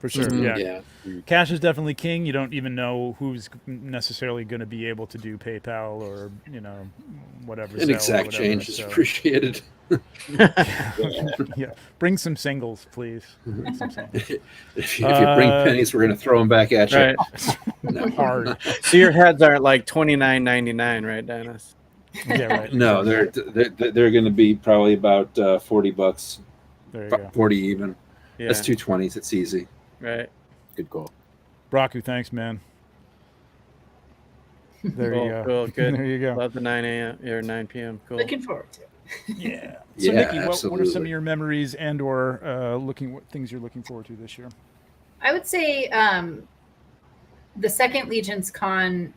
For sure. Mhm. Yeah. Cash is definitely king. You don't even know who's necessarily going to be able to do PayPal or, whatever. An Zelle or exact whatever, change is so- appreciated. Yeah. Bring some singles, please. Bring some singles. If you bring pennies, we're going to throw them back at you. Right. No. Hard. So your heads aren't like $29.99, right, Dennis? Yeah, right. No, they're going to be probably about $40, There you go. 40 even. Yeah. That's 220s. It's easy. Right. Good call. Broku, thanks, man. There you go. Cool. Good. There you go. Love the 9 a.m. or 9 p.m. Cool. Looking forward to it. Yeah. So, Yeah, Nikki, what are some absolutely. of your memories and/or what things you're looking forward to this year? I would say the second LegionsCon,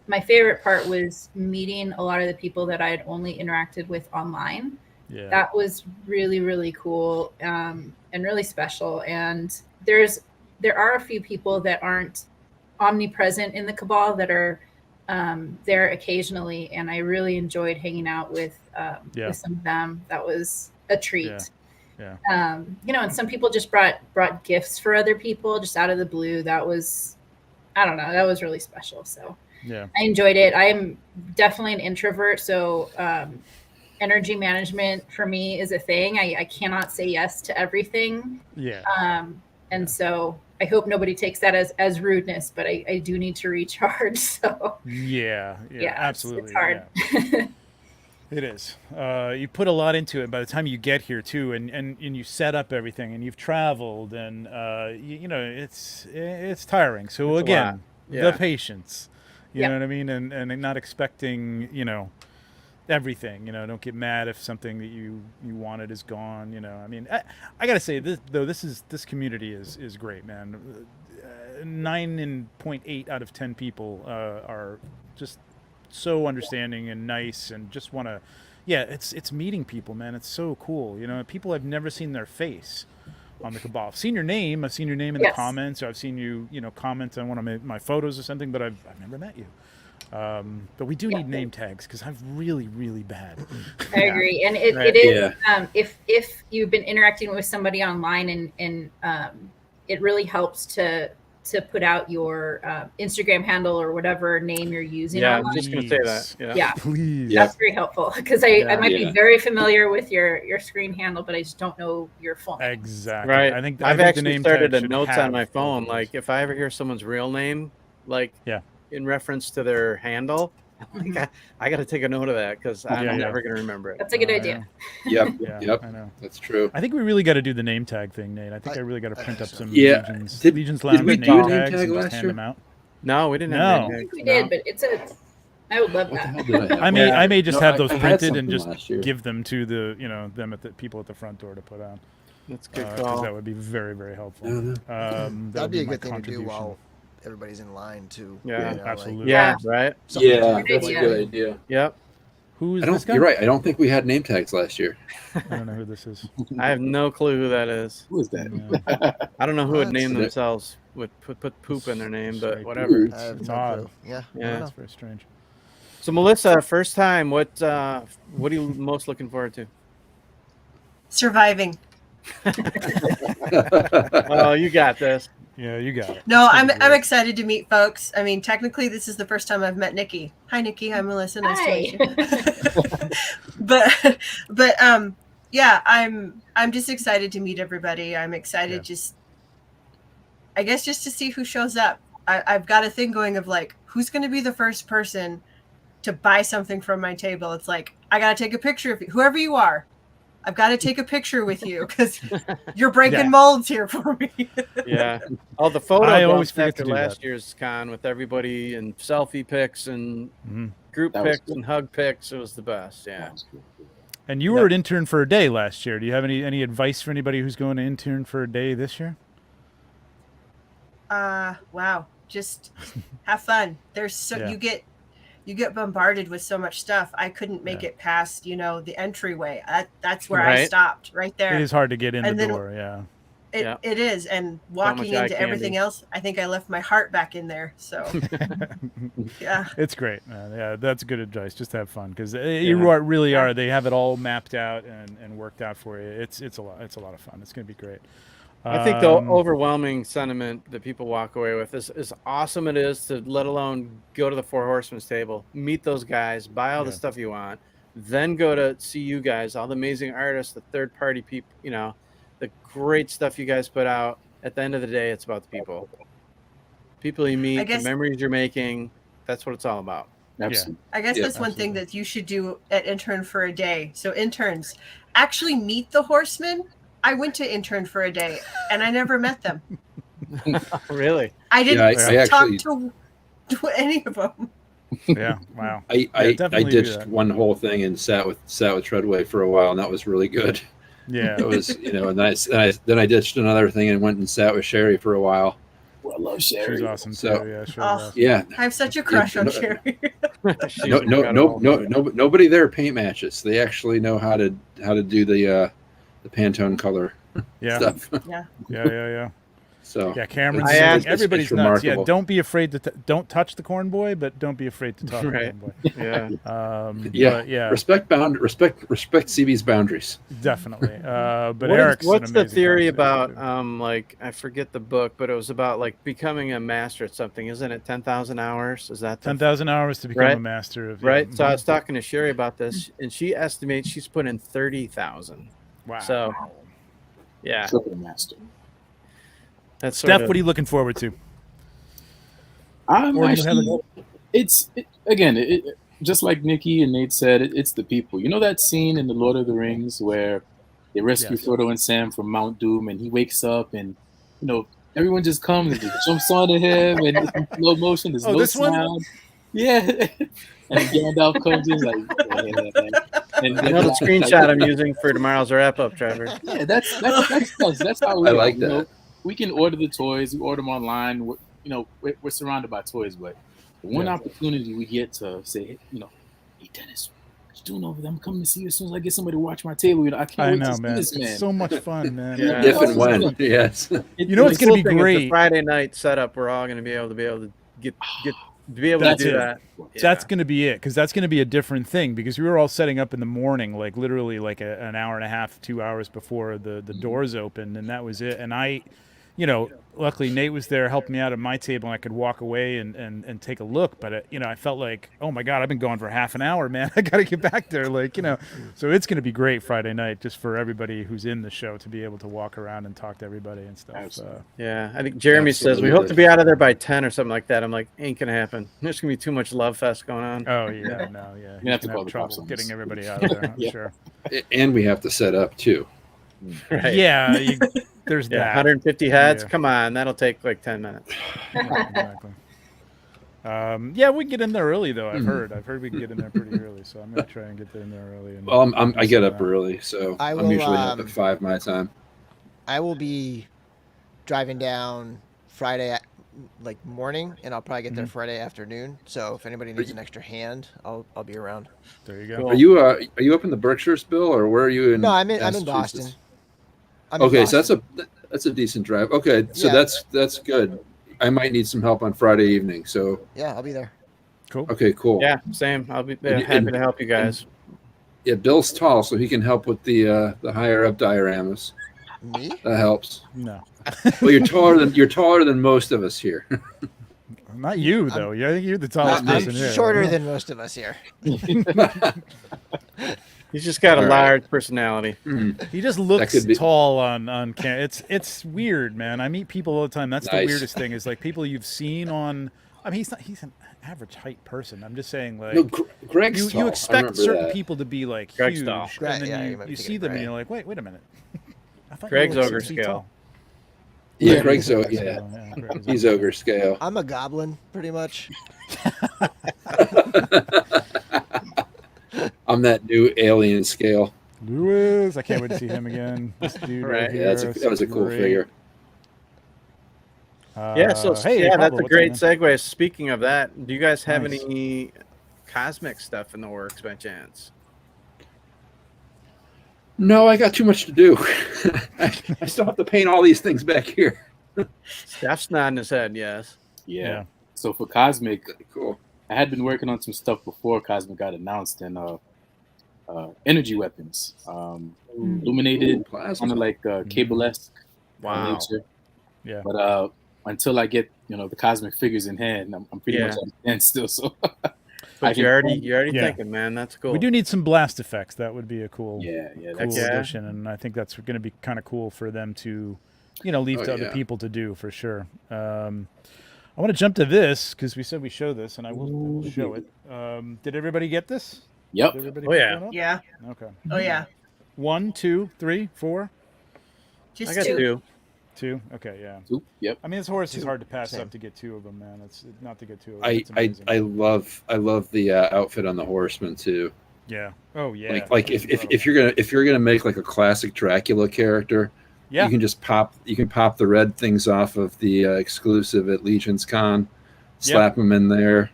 my favorite part was meeting a lot of the people that I had only interacted with online. Yeah. That was really, really cool and really special. And there are a few people that aren't omnipresent in the Cabal that are there occasionally, and I really enjoyed hanging out with some of them. That was a treat. Yeah. And some people just brought gifts for other people just out of the blue. That was, I don't know, that was really special. So Yeah. I enjoyed it. I am definitely an introvert, so energy management for me is a thing. I cannot say yes to everything. Yeah. And so I hope nobody takes that as rudeness, but I do need to recharge. So Yeah. Absolutely. It's hard. Yeah. It is. You put a lot into it by the time you get here too, and you set up everything, and you've traveled, and it's tiring. So It's a again, lot. the Yeah. patience. You know what I mean, and not expecting everything. Don't get mad if something that you wanted is gone. I mean, I gotta say this community is great, man. 9.8 out of 10 people are just so understanding and nice, and just want to. Yeah, it's meeting people, man. It's so cool. People I've never seen their face on the Cabal. I've seen your name. I've seen your name in the comments, or I've seen you, comment on one of my photos or something, but I've never met you. But we do need name tags because I'm really, really bad. I agree, and it is. If you've been interacting with somebody online, and it really helps to put out your Instagram handle or whatever name you're using. Yeah, online. I'm just gonna say that. Yeah, Please. that's very helpful because I might Yeah. be very familiar with your screen handle, but I just don't know your full name. Exactly. Right. I think I've the actually name started tag a should notes have on my both phone. of those. Like if I ever hear someone's real name, like in reference to their handle, I got to take a note of that because I'm never going to remember it. That's a good idea. Yep. Yeah, Yep. I know. That's true. I think we really got to do the name tag thing, Nate. I think I really got to print up some Yeah. Legions, Did- Legions did Lounge we name do a name tags tag and just last hand year? them out. No, we didn't have No. name I tags. think we No. did, but I would love What the that. hell did I have? I may just No, have those I had printed and something just last year. give them to the them at the people at the front door to put on. That's a good 'Cause call. that would be very, very helpful. No, no. That That'd would be a my good thing to do contribution. while everybody's in line too. Yeah, like, absolutely. Yeah, right. something Yeah, to- that's a good idea. Yep. Who is I this don't. guy? You're right. I don't think we had name tags last year. I don't know who this is. I have no clue who that is. Who is that? Yeah. I don't know who would What? name Is it- themselves with put poop in their name, but Say whatever. poop. I have It's no odd. clue. Yeah. I Yeah. don't That's know. very strange. So Melissa, first time. What are you most looking forward to? Surviving. Oh, you got this. Yeah, you got it. No, It's I'm gonna be I'm great. excited to meet folks. I mean, technically, this is the first time I've met Nikki. Hi, Nikki. Hi, Melissa. Nice to meet you. but yeah, I'm just excited to meet everybody. I'm excited I guess just to see who shows up. I've got a thing going of like, who's going to be the first person to buy something from my table? It's like, I got to take a picture of you, whoever you are. I've got to take a picture with you because you're breaking Yeah. molds here for me. Yeah. Oh, the photo I bumps always forget after to do last that. year's con with everybody and selfie pics and Mhm. group That was pics cool. and hug pics. It was the best. Yeah. And you were an intern for a day last year. Do you have any advice for anybody who's going to intern for a day this year? Wow. Just have fun. There's so Yeah. you get bombarded with so much stuff. I couldn't make it past, the entryway. That's where I Right. stopped right there. It is hard to get in And the then- door. Yeah. It is. And much walking eye into everything candy. else, I think I left my heart back in there. So yeah. It's great, man. Yeah, that's good advice. Just have fun because you really are. They have it all mapped out and worked out for you. It's a lot. It's a lot of fun. It's going to be great. I think the overwhelming sentiment that people walk away with is as awesome it is to let alone go to the Four Horsemen's table, meet those guys, buy all the stuff you want, then go to see you guys, all the amazing artists, the third party people, you know, the great stuff you guys put out. At the end of the day, it's about the people. People you meet, the memories you're making. That's what it's all about. Absolutely. I guess that's one thing that you should do at Intern for a Day. So interns, actually meet the Horsemen. I went to Intern for a day, and I never met them. Really? I didn't talk to any of them. Yeah, wow. I ditched one whole thing and sat with Treadway for a while, and that was really good. Yeah, it was, you know, and then I ditched another thing and went and sat with Sherry for a while. Well, I love Sherry. She's awesome too. So, yeah, sure. Oh, awesome. I have such a crush on Sherry. Nobody there paint matches. They actually know how to do the Pantone color stuff. Yeah. So Cameron's everybody's nuts. Yeah, don't be afraid to don't touch the corn boy, but don't be afraid to talk to the corn boy. Respect CB's boundaries. Definitely. But Eric's what's the theory about like I forget the book, but it was about like becoming a master at something, isn't it? 10,000 hours? Is that 10,000 hours to become a master of So I was talking to Sherry about this, and she estimates she's put in 30,000. Wow. So triple master. That's Steph, what are you looking forward to? I'm actually, just like Nikki and Nate said, it's the people. You know that scene in The Lord of the Rings where they rescue Frodo and Sam from Mount Doom, and he wakes up, and you know everyone just comes and just jumps onto him, and it's in slow motion. There's no sound. Yeah. And Gandalf comes in like, and you know the screenshot I'm using for tomorrow's wrap up, Trevor. Yeah, that's us. That's how we I like that. You know, we can order the toys. We order them online. We're surrounded by toys, but the one opportunity we get to say, you know, hey Dennis, what you doing over there? I'm coming to see you as soon as I get somebody to watch my table. You know, I can't wait to see this, man. It's so much fun, man. If and when, yes. You know, it's going to be great. It's a Friday night setup. We're all going to be able to get to be able to do that. Yeah. That's going to be it, because that's going to be a different thing, because we were all setting up in the morning, like literally like an hour and a half, 2 hours before the doors opened, and that was it. And luckily Nate was there helping me out at my table, and I could walk away and take a look. But, I felt like, oh, my God, I've been going for half an hour, man. I got to get back there. So it's going to be great Friday night just for everybody who's in the show to be able to walk around and talk to everybody and stuff. I think Jeremy says we hope to be out of there by 10 or something like that. I'm like, ain't going to happen. There's going to be too much love fest going on. Oh, yeah, no, yeah. You have to call trouble getting everybody out of there, I'm sure. And we have to set up, too. Right. Yeah, there's that. 150 heads. Come on, that'll take like 10 minutes. Exactly. We can get in there early though. I've heard we can get in there pretty early, so I'm gonna try and get in there early. Well, I get up early, so I'm usually up at 5 my time. I will be driving down Friday morning, and I'll probably get there Friday afternoon. So if anybody needs an extra hand, I'll be around. There you go. Cool. Are you up in the Berkshires, Bill, or where are you in? No, I'm in Boston. So that's a decent drive. Okay, so that's good. I might need some help on Friday evening, so yeah, I'll be there. Cool. Okay, cool. Yeah, same. I'll be happy to help you guys. Bill's tall, so he can help with the higher up dioramas. Me? That helps. No. Well, you're taller than most of us here. Not you though. I think you're the tallest person here. I'm shorter than most of us here. He's just got a large personality. He just looks tall on camera. It's weird, man. I meet people all the time. That's the weirdest thing, is like people you've seen on. I mean, he's an average height person. I'm just saying, like, Greg's tall. You expect certain people to be like Greg's huge, tall. and then you see them and you're like, wait a minute. I thought Greg's ogre scale. Yeah, Greg's ogre. Yeah, he's ogre scale. I'm a goblin, pretty much. I'm that new alien scale. Lewis, I can't wait to see him again. This dude right here. Yeah, that was a cool figure. That's a great segue. Speaking of that, do you guys have any cosmic stuff in the works by chance? No, I got too much to do. I still have to paint all these things back here. Steph's nodding his head, yes. Yeah. So for Cosmic, cool. I had been working on some stuff before Cosmic got announced, and energy weapons, illuminated, kind of like cable-esque Wow. nature. Yeah. But until I get the cosmic figures in hand, I'm pretty much at the end still. So, But you're already Yeah. thinking, man. That's cool. We do need some blast effects. That would be a cool, yeah, cool yeah. addition, and I think that's going to be kind of cool for them to, leave to other yeah. people to do for sure. I want to jump to this because we said we show this, and I will show it. Did everybody get this? Yep. Did everybody Oh, pick yeah. one up? Yeah. Okay. Oh yeah. 1, 2, 3, 4, Just I got two. 2. 2. Okay, yeah. Oop, yep. I mean, this horse is 2. hard to pass Same. up to get 2 of them, man. It's not to get 2 of them. I It's amazing. I love the outfit on the Horseman too. Yeah. Oh yeah. Like if you're gonna make like a classic Dracula character, yeah. you can pop the red things off of the exclusive at LegionsCon, slap them in there.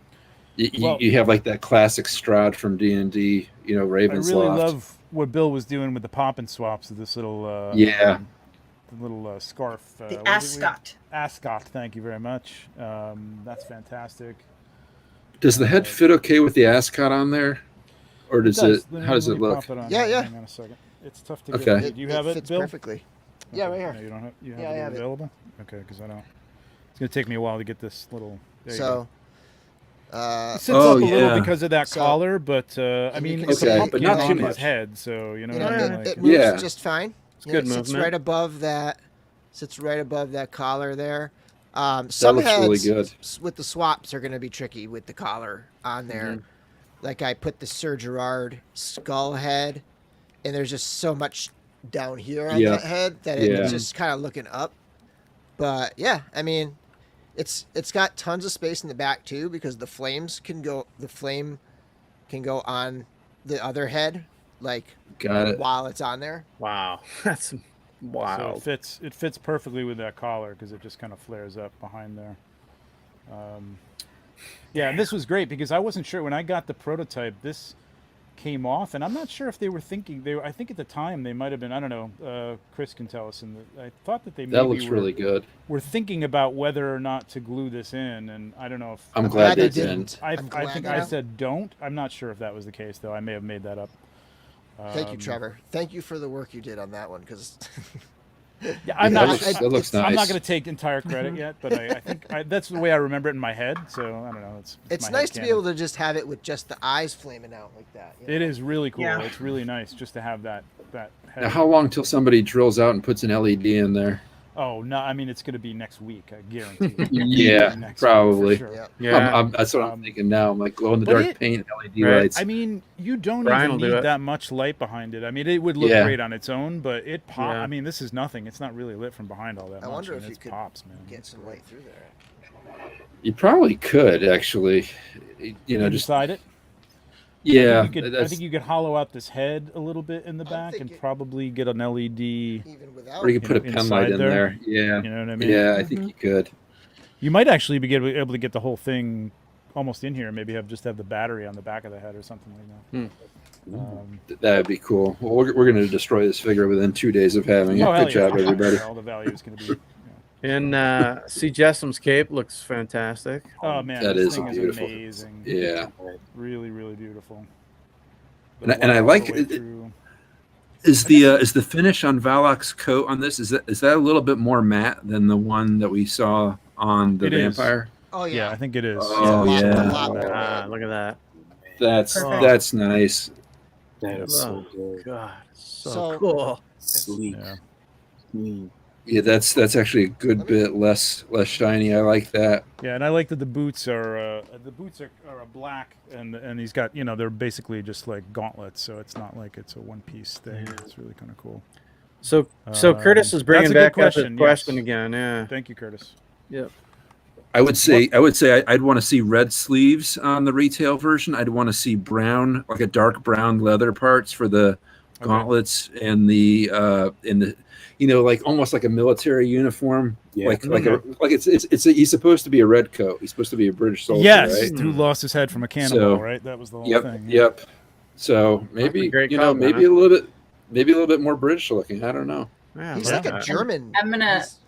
You have like that classic Strahd from D&D, Ravensloft. I really love what Bill was doing with the pop and swaps of this little Yeah. the little scarf. The what is it? ascot. Ascot. Thank you very much. That's fantastic. Does the head fit okay with the ascot on there, or does it? Let me- How does let it me look? pop it on Yeah, here. yeah. Hang on a second. It's tough to get. Okay. Do you have it, fits Bill? perfectly. Yeah, right here. No, you don't have. You have Yeah, I it have it. available. Okay, because I don't. It's gonna take me a while to get this little. There you go. So, It sits Oh, up a little yeah. because of that So- collar, but I and you mean, can it's see- a Okay, pumpkin but not on too his much. head, so you know. you what I know, mean? it Like, moves Yeah. just fine. good It sits movement. right above that. Sits right above that collar there. Some looks really heads good. with the swaps are going to be tricky with the collar on there. Like I put the Sir Gerard skull head, and there's just so much down here on Yeah. that head that Yeah. it's just kind of looking up. But yeah, I mean, it's got tons of space in the back too because the flame can go on the other head, like Got it. while it's on there. Wow. That's So wild. it fits perfectly with that collar because it just kind of flares up behind there. Yeah, and this was great because I wasn't sure when I got the prototype. This came off, and I'm not sure if they were thinking. I think at the time they might have been. I don't know. Chris can tell us. And I thought that they That maybe looks really good. were thinking about whether or not to glue this in, and I don't know if I'm glad they they didn't. didn't. I I'm glad think they I didn't. said don't. I'm not sure if that was the case though. I may have made that up. Thank you, Trevor. Thank you for the work you did on that one because Yeah, I'm That not. looks- that looks I'm not nice. going to take entire credit yet, but I think that's the way I remember it in my head. So I don't know. it's nice to be able to just have it with just the eyes flaming out like that. you It know? is really cool. Yeah. It's really nice just to have that head. Now, how long till somebody drills out and puts an LED in there? Oh no! I mean, it's going to be next week. I guarantee. it. Yeah, Next week for probably. sure. Yeah. Yeah. That's what I'm thinking now. I'm like glow in the but dark it- paint LED Right. lights. I mean, you don't Brian even will do need it. that much light behind it. I mean, it would look Yeah. great on its own, but it pop. Yeah. I mean, this is nothing. It's not really lit from behind all that I much. wonder and if you it could pops, man. Get some light through there. You probably could actually. Just inside it. yeah. I think that's- you could hollow out this head a little bit in the I'm back and thinking- probably get an LED. Even without or you could put a you know, pen light inside in there. there. Yeah. You know what I mean? Yeah, I think you could. You might actually be able to get the whole thing almost in here. Maybe have the battery on the back of the head or something like that. That would be cool. Well, we're going to destroy this figure within 2 days of having it. Oh, hell Good job, yeah. everybody. All the value is going to be. And see Jessam's cape looks fantastic. Oh man, That this is thing beautiful. is amazing. Yeah. Really, really beautiful. And I all like the way it- through. Is the finish on Valak's coat on this? Is that a little bit more matte than the one that we saw on the It is. vampire? Oh Yeah, I yeah. think it is. Oh, It's a yeah. lot more Ah, red. look at that. That's Perfect. nice. That is so Oh, good. God, so, So- cool. Sleek. Yeah. Clean. Yeah, that's actually a good bit less shiny. I like that. Yeah, and I like that the boots are a black, and he's got they're basically just like gauntlets, so it's not like it's a one piece thing. It's really kind of cool. So Um, Curtis is bringing that's a good back up question, the question yes. again. Yeah. Thank you, Curtis. Yep. I would say I'd want to see red sleeves on the retail version. I'd want to see brown, like a dark brown leather parts for the gauntlets and the like almost like a military uniform. Yeah. He's supposed to be a red coat. He's supposed to be a British soldier, Yes, right? who lost his head from a cannonball, So- right? That was the whole Yep, thing. yep. So maybe great call, maybe man. a little bit more British looking. I don't know. Yeah, He's look like at a that. German. I'm gonna- he's-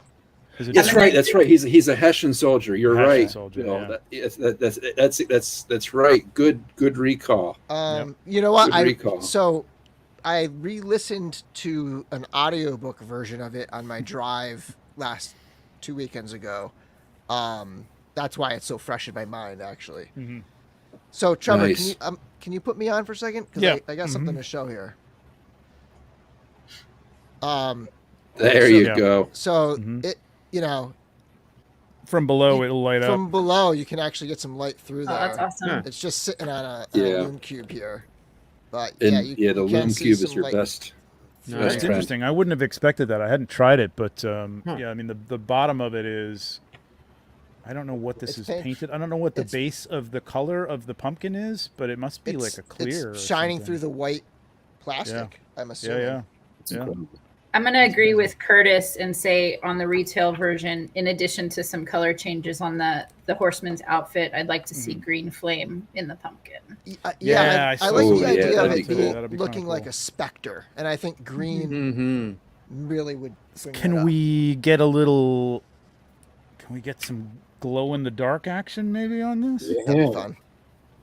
Is it That's just- right. That's right. He's a Hessian soldier. You're Hessian right. soldier, Bill. yeah. That's right. Good recall. You know what? Good recall. So I re-listened to an audiobook version of it on my drive last 2 weekends ago. That's why it's so fresh in my mind, actually. Mm-hmm. So, Trevor, Nice. can you put me on for a second? Because Yeah. I got something to show here. There you Yeah. go. So Mhm. it, you know, From below, it'll light up. from below you can actually get some light through Oh, there. that's awesome. Yeah. It's just sitting on a Yeah. loom cube here. But And yeah, the you can loom see cube some is your light. best. Nice. That's friend. interesting. I wouldn't have expected that. I hadn't tried it, but Huh. yeah, I mean the bottom of it is. I don't know what this It's is paint- painted. I don't know what the it's- base of the color of the pumpkin is, but it must be like a clear. It's or shining something. through the white plastic. I'm Yeah, assuming. yeah. It's Yeah. incredible. I'm going to agree with Curtis and say on the retail version, in addition to some color changes on the horseman's outfit, I'd like to see green flame in the pumpkin. Yeah, I I like saw the that. idea Yeah, of that'd it be being cool. That'd be kinda looking like cool. a specter, and I think green Mm-hmm. really would. Bring that Can up. we get a little? Can we get some glow in the dark action maybe on this? That'd Yeah. be fun.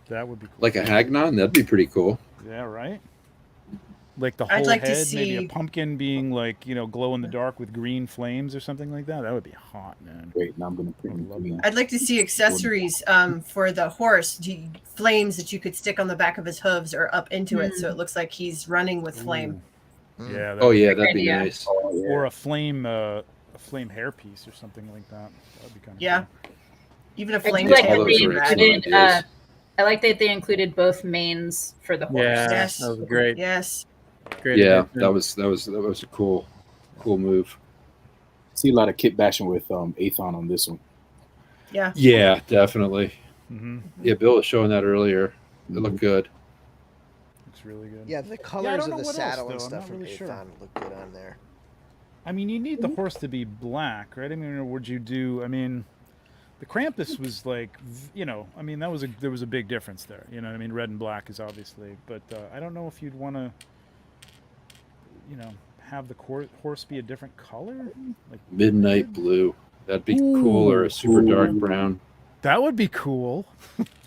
That would be cool. Like a Hagnon, that'd be pretty cool. Yeah, right. Like the I'd whole like to head, maybe a see- pumpkin being like glow in the dark with green flames or something like that. That would be hot, man. Great. Now I'm gonna I would love print that. I'd like to see accessories for the horse, flames that you could stick on the back of his hooves or up into it, so it looks like he's running with flame. Ooh. Mm. Yeah. Oh yeah, Great that'd be idea. nice. Oh, yeah. Or a flame hairpiece or something like that. That'd be kind of Yeah. Even a I do flame like All that tail. those they are would be rad. excellent included. ideas. I like that they included both manes for the horse. Yeah, Yes. that was great. Yes. Great Yeah, addition. that was a cool move. See a lot of kit bashing with Athon on this one. Yeah. Yeah, definitely. Mm-hmm. Yeah, Bill was showing that earlier. It looked good. Looks really good. Yeah, the I don't colors know of the what else, saddle though. and I'm stuff not from really sure. Athon look good on there. I mean, you need the horse to be black, right? I mean, or would you do? I mean, the Krampus was like, I mean, there was a big difference there. You know what I mean? Red and black is obviously, but I don't know if you'd want to, have the horse be a different color, like Midnight blue. That'd be cool, or a super dark brown. that would be cool.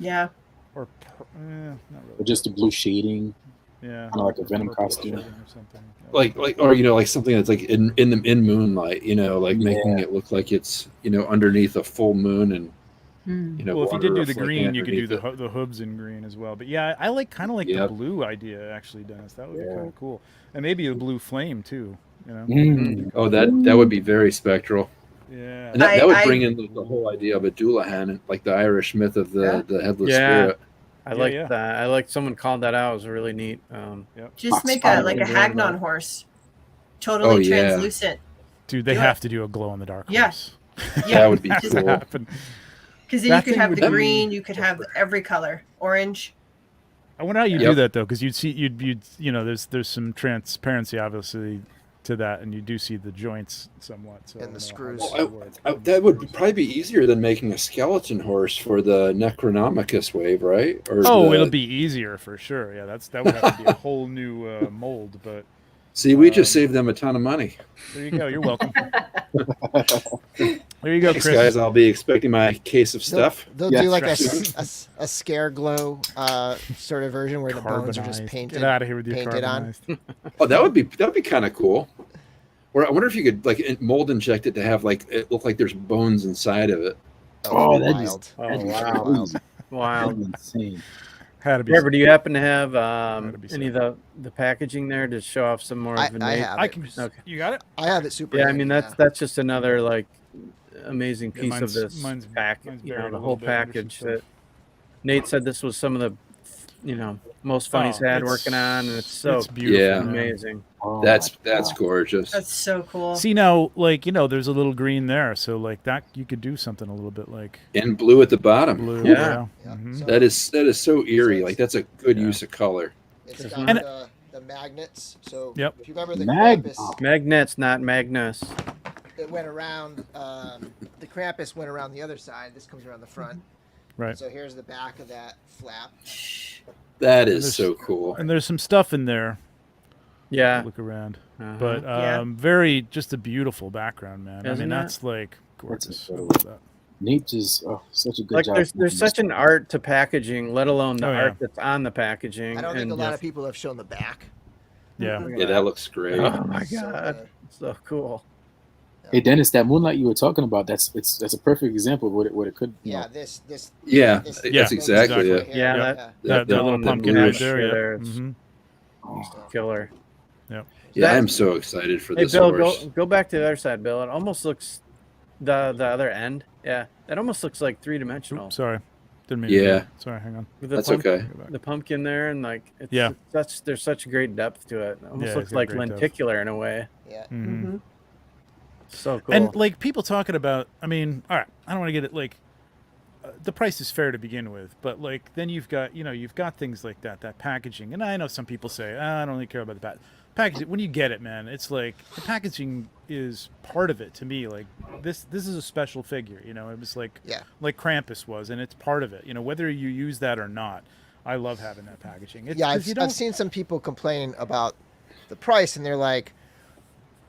Yeah. Or not Or really. just the blue shading. Yeah, kinda like a Venom purple costume. shading or something. Like or like something that's like in moonlight, like making it look like it's underneath a full moon and Well, if you did water do the reflecting green, you could do underneath the hooves in green as well. But yeah, I like kind of like Yep. the blue idea actually, Dennis. That would be Yeah. kind of cool, and maybe a blue flame too. Mm. Oh, that would be very spectral. Yeah. And that would I- bring in the whole idea of a Doulahan, and like the Irish myth of the headless Yeah. spirit. I Yeah, like yeah. that. I like someone called that out. It was really neat. Just Fox make Spider a like a would be Hagnon right. horse. Totally Oh, yeah. translucent. Dude, they Do have it. to do a glow in the dark. Yeah. horse. Yeah. That would be Has to cool. happen. Because then That you could thing have would the be- green, you could have every color. Orange. I wonder how you do Yep. that though, because you'd see there's some transparency obviously to that, and you do see the joints somewhat. So I And don't the know how screws. that would work. That would probably be easier than making a skeleton horse for the Necronomicus wave, right? Or It'll be easier for sure. Yeah, that would have to be a whole new mold. But See, we just saved them a ton of money. there you go. You're welcome. There you go, Thanks, Chris. guys. I'll be expecting my case of stuff. They'll Yeah, do like right. a scare glow sort of version where the bones are just Carbonized. painted. Get out of here with your painted on. carbonized. Oh, that'd be kind of cool. Or I wonder if you could like mold inject it to have like it look like there's bones inside of it. Oh, that'd that'd be be- wild. Oh, That'd be wow. wild. Wow. Insane. Had to be. Trevor, do you happen to have That'd be any of the packaging there to show off some more I of the have I it. can. Okay. You got it. I have it super. Yeah, I handy, mean yeah. that's just another like amazing Yeah, piece of mine's- this mine's package. buried a The little whole bit under some package stuff. that Nate said this was some of the most fun he's had it's- working on, and it's so it's beautiful. Yeah. man. amazing. Oh, That's my God. gorgeous. That's so cool. See now, there's a little green there, so like that you could do something a little bit like And blue at the bottom. blue. Yeah. Yeah. Mhm. So That is so eerie. Like that's a good Yeah. use of color. it's got And- the magnets. So Yep. if you remember the Mag- Krampus, Magnets, not Magnus. it went around. The Krampus went around the other side. This comes around the front. Right. So here's the back of that flap. That is There's- so cool. And there's some stuff in there. Yeah. Look around, Uh-huh. but Yeah. very just a beautiful background, man. Isn't it? That's like gorgeous. I incredible. love that. Nate is such a good like job. there's making such this an art to packaging, let alone the Oh, yeah. art that's on the packaging. I don't think and a lot of people have shown the back. Yeah. Mhm. Yeah, that looks great. Oh my So god, good. so cool. Hey Dennis, that moonlight you were talking about, that's a perfect example of what it could. Yeah, this Yeah, this that's exactly right it. here. Yeah, Yep. that That that little one pumpkin that head match there. Yeah. there, it's Mm-hmm. killer. Yep. Yeah, That- I'm so excited for Hey this Bill, horse. go back to the other side, Bill. It almost looks the other end. Yeah, it almost looks like 3-dimensional. Oops, sorry. Didn't mean to do Yeah. that. Sorry, hang on. With the That's pump- okay. The pumpkin there, and like it's Yeah. there's such great depth to it. It almost Yeah, looks it's got like great depth. lenticular in a way. Yeah. Mm-hmm. So cool. And like people talking about, I mean, all right, I don't want to get it like the price is fair to begin with, but like then you've got things like that packaging, and I know some people say I don't really care about the packaging. When you get it, man, it's like the packaging is part of it to me. Like this is a special figure, it was like Krampus was, and it's part of it. Whether you use that or not, I love having that packaging. It's, Yeah, I've seen some people complain about the price, and they're like,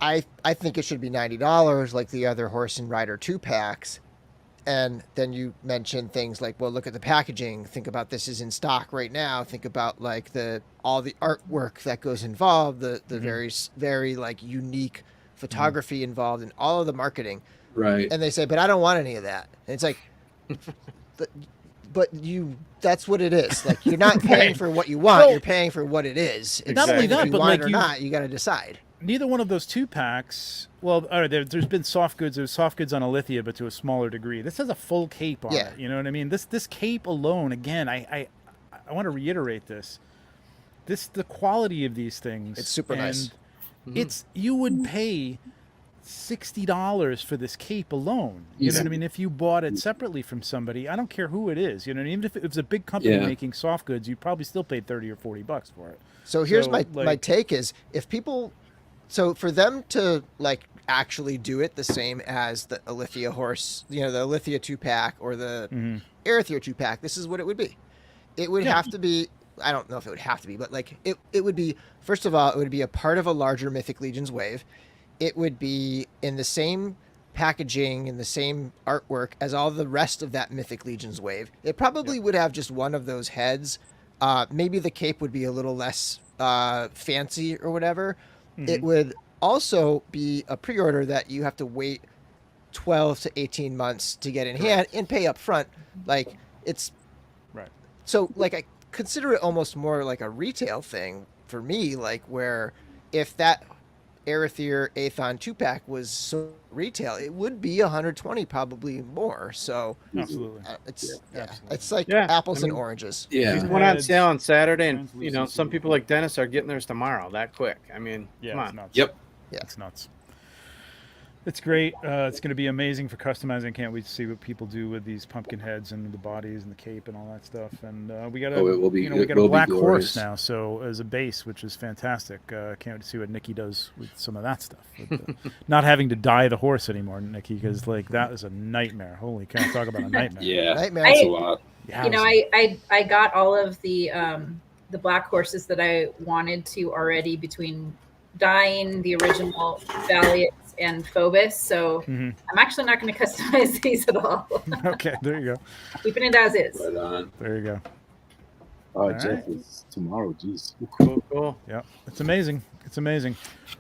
I think it should be $90 like the other Horse and Rider 2-packs. And then you mention things like, well, look at the packaging. Think about this is in stock right now. Think about like all the artwork that goes involved, the very, very like unique photography involved in all of the marketing. Right. And they say, but I don't want any of that. And it's like, but that's what it is. Like you're not paying for what you want. Well, you're paying for what it is. Not only If that, you but want like it or not, you got to decide. Neither one of those 2-packs. Well, all right, there's been soft goods. There's soft goods on Alithia, but to a smaller degree. This has a full cape on it. You know what I mean? This cape alone, again, I want to reiterate this. The quality of these things. It's super nice. You would pay $60 for this cape alone. You know what I mean? If you bought it separately from somebody, I don't care who it is. Even if it was a big company making soft goods, you probably still paid $30 or $40 for it. So here's my take is if people. So for them to like actually do it the same as the Alithia horse, the Alithia 2-pack or the Arethyr 2-pack, this is what it would be. It would have to be, I don't know if it would have to be, but like it would be, first of all, it would be a part of a larger Mythic Legions wave. It would be in the same packaging and the same artwork as all the rest of that Mythic Legions wave. It probably would have just one of those heads. Maybe the cape would be a little less fancy or whatever. It would also be a pre-order that you have to wait 12 to 18 months to get in hand and pay up front. Like it's right. So like I consider it almost more like a retail thing for me, like where if that Arethyr Aethon 2-pack was so retail, it would be 120, probably more. So absolutely, it's like apples and oranges. Yeah, these went on sale on Saturday, and some people like Dennis are getting theirs tomorrow. That quick. I mean, come on. It's nuts. Yep. Yeah, it's nuts. It's great. It's going to be amazing for customizing. Can't wait to see what people do with these pumpkin heads and the bodies and the cape and all that stuff. And we got we got a black horse now, so as a base, which is fantastic. Can't wait to see what Nikki does with some of that stuff. With not having to dye the horse anymore, Nikki, because like that is a nightmare. Holy cow! Talk about a nightmare. Nightmare. That's a lot. I got all of the black horses that I wanted to already between dyeing the original Valiant and Phobos, so I'm actually not going to customize these at all. Okay, there you go. Keeping it as is. Right on. There you go. Jeff is tomorrow. Jeez. Cool. Yeah, it's amazing. It's amazing.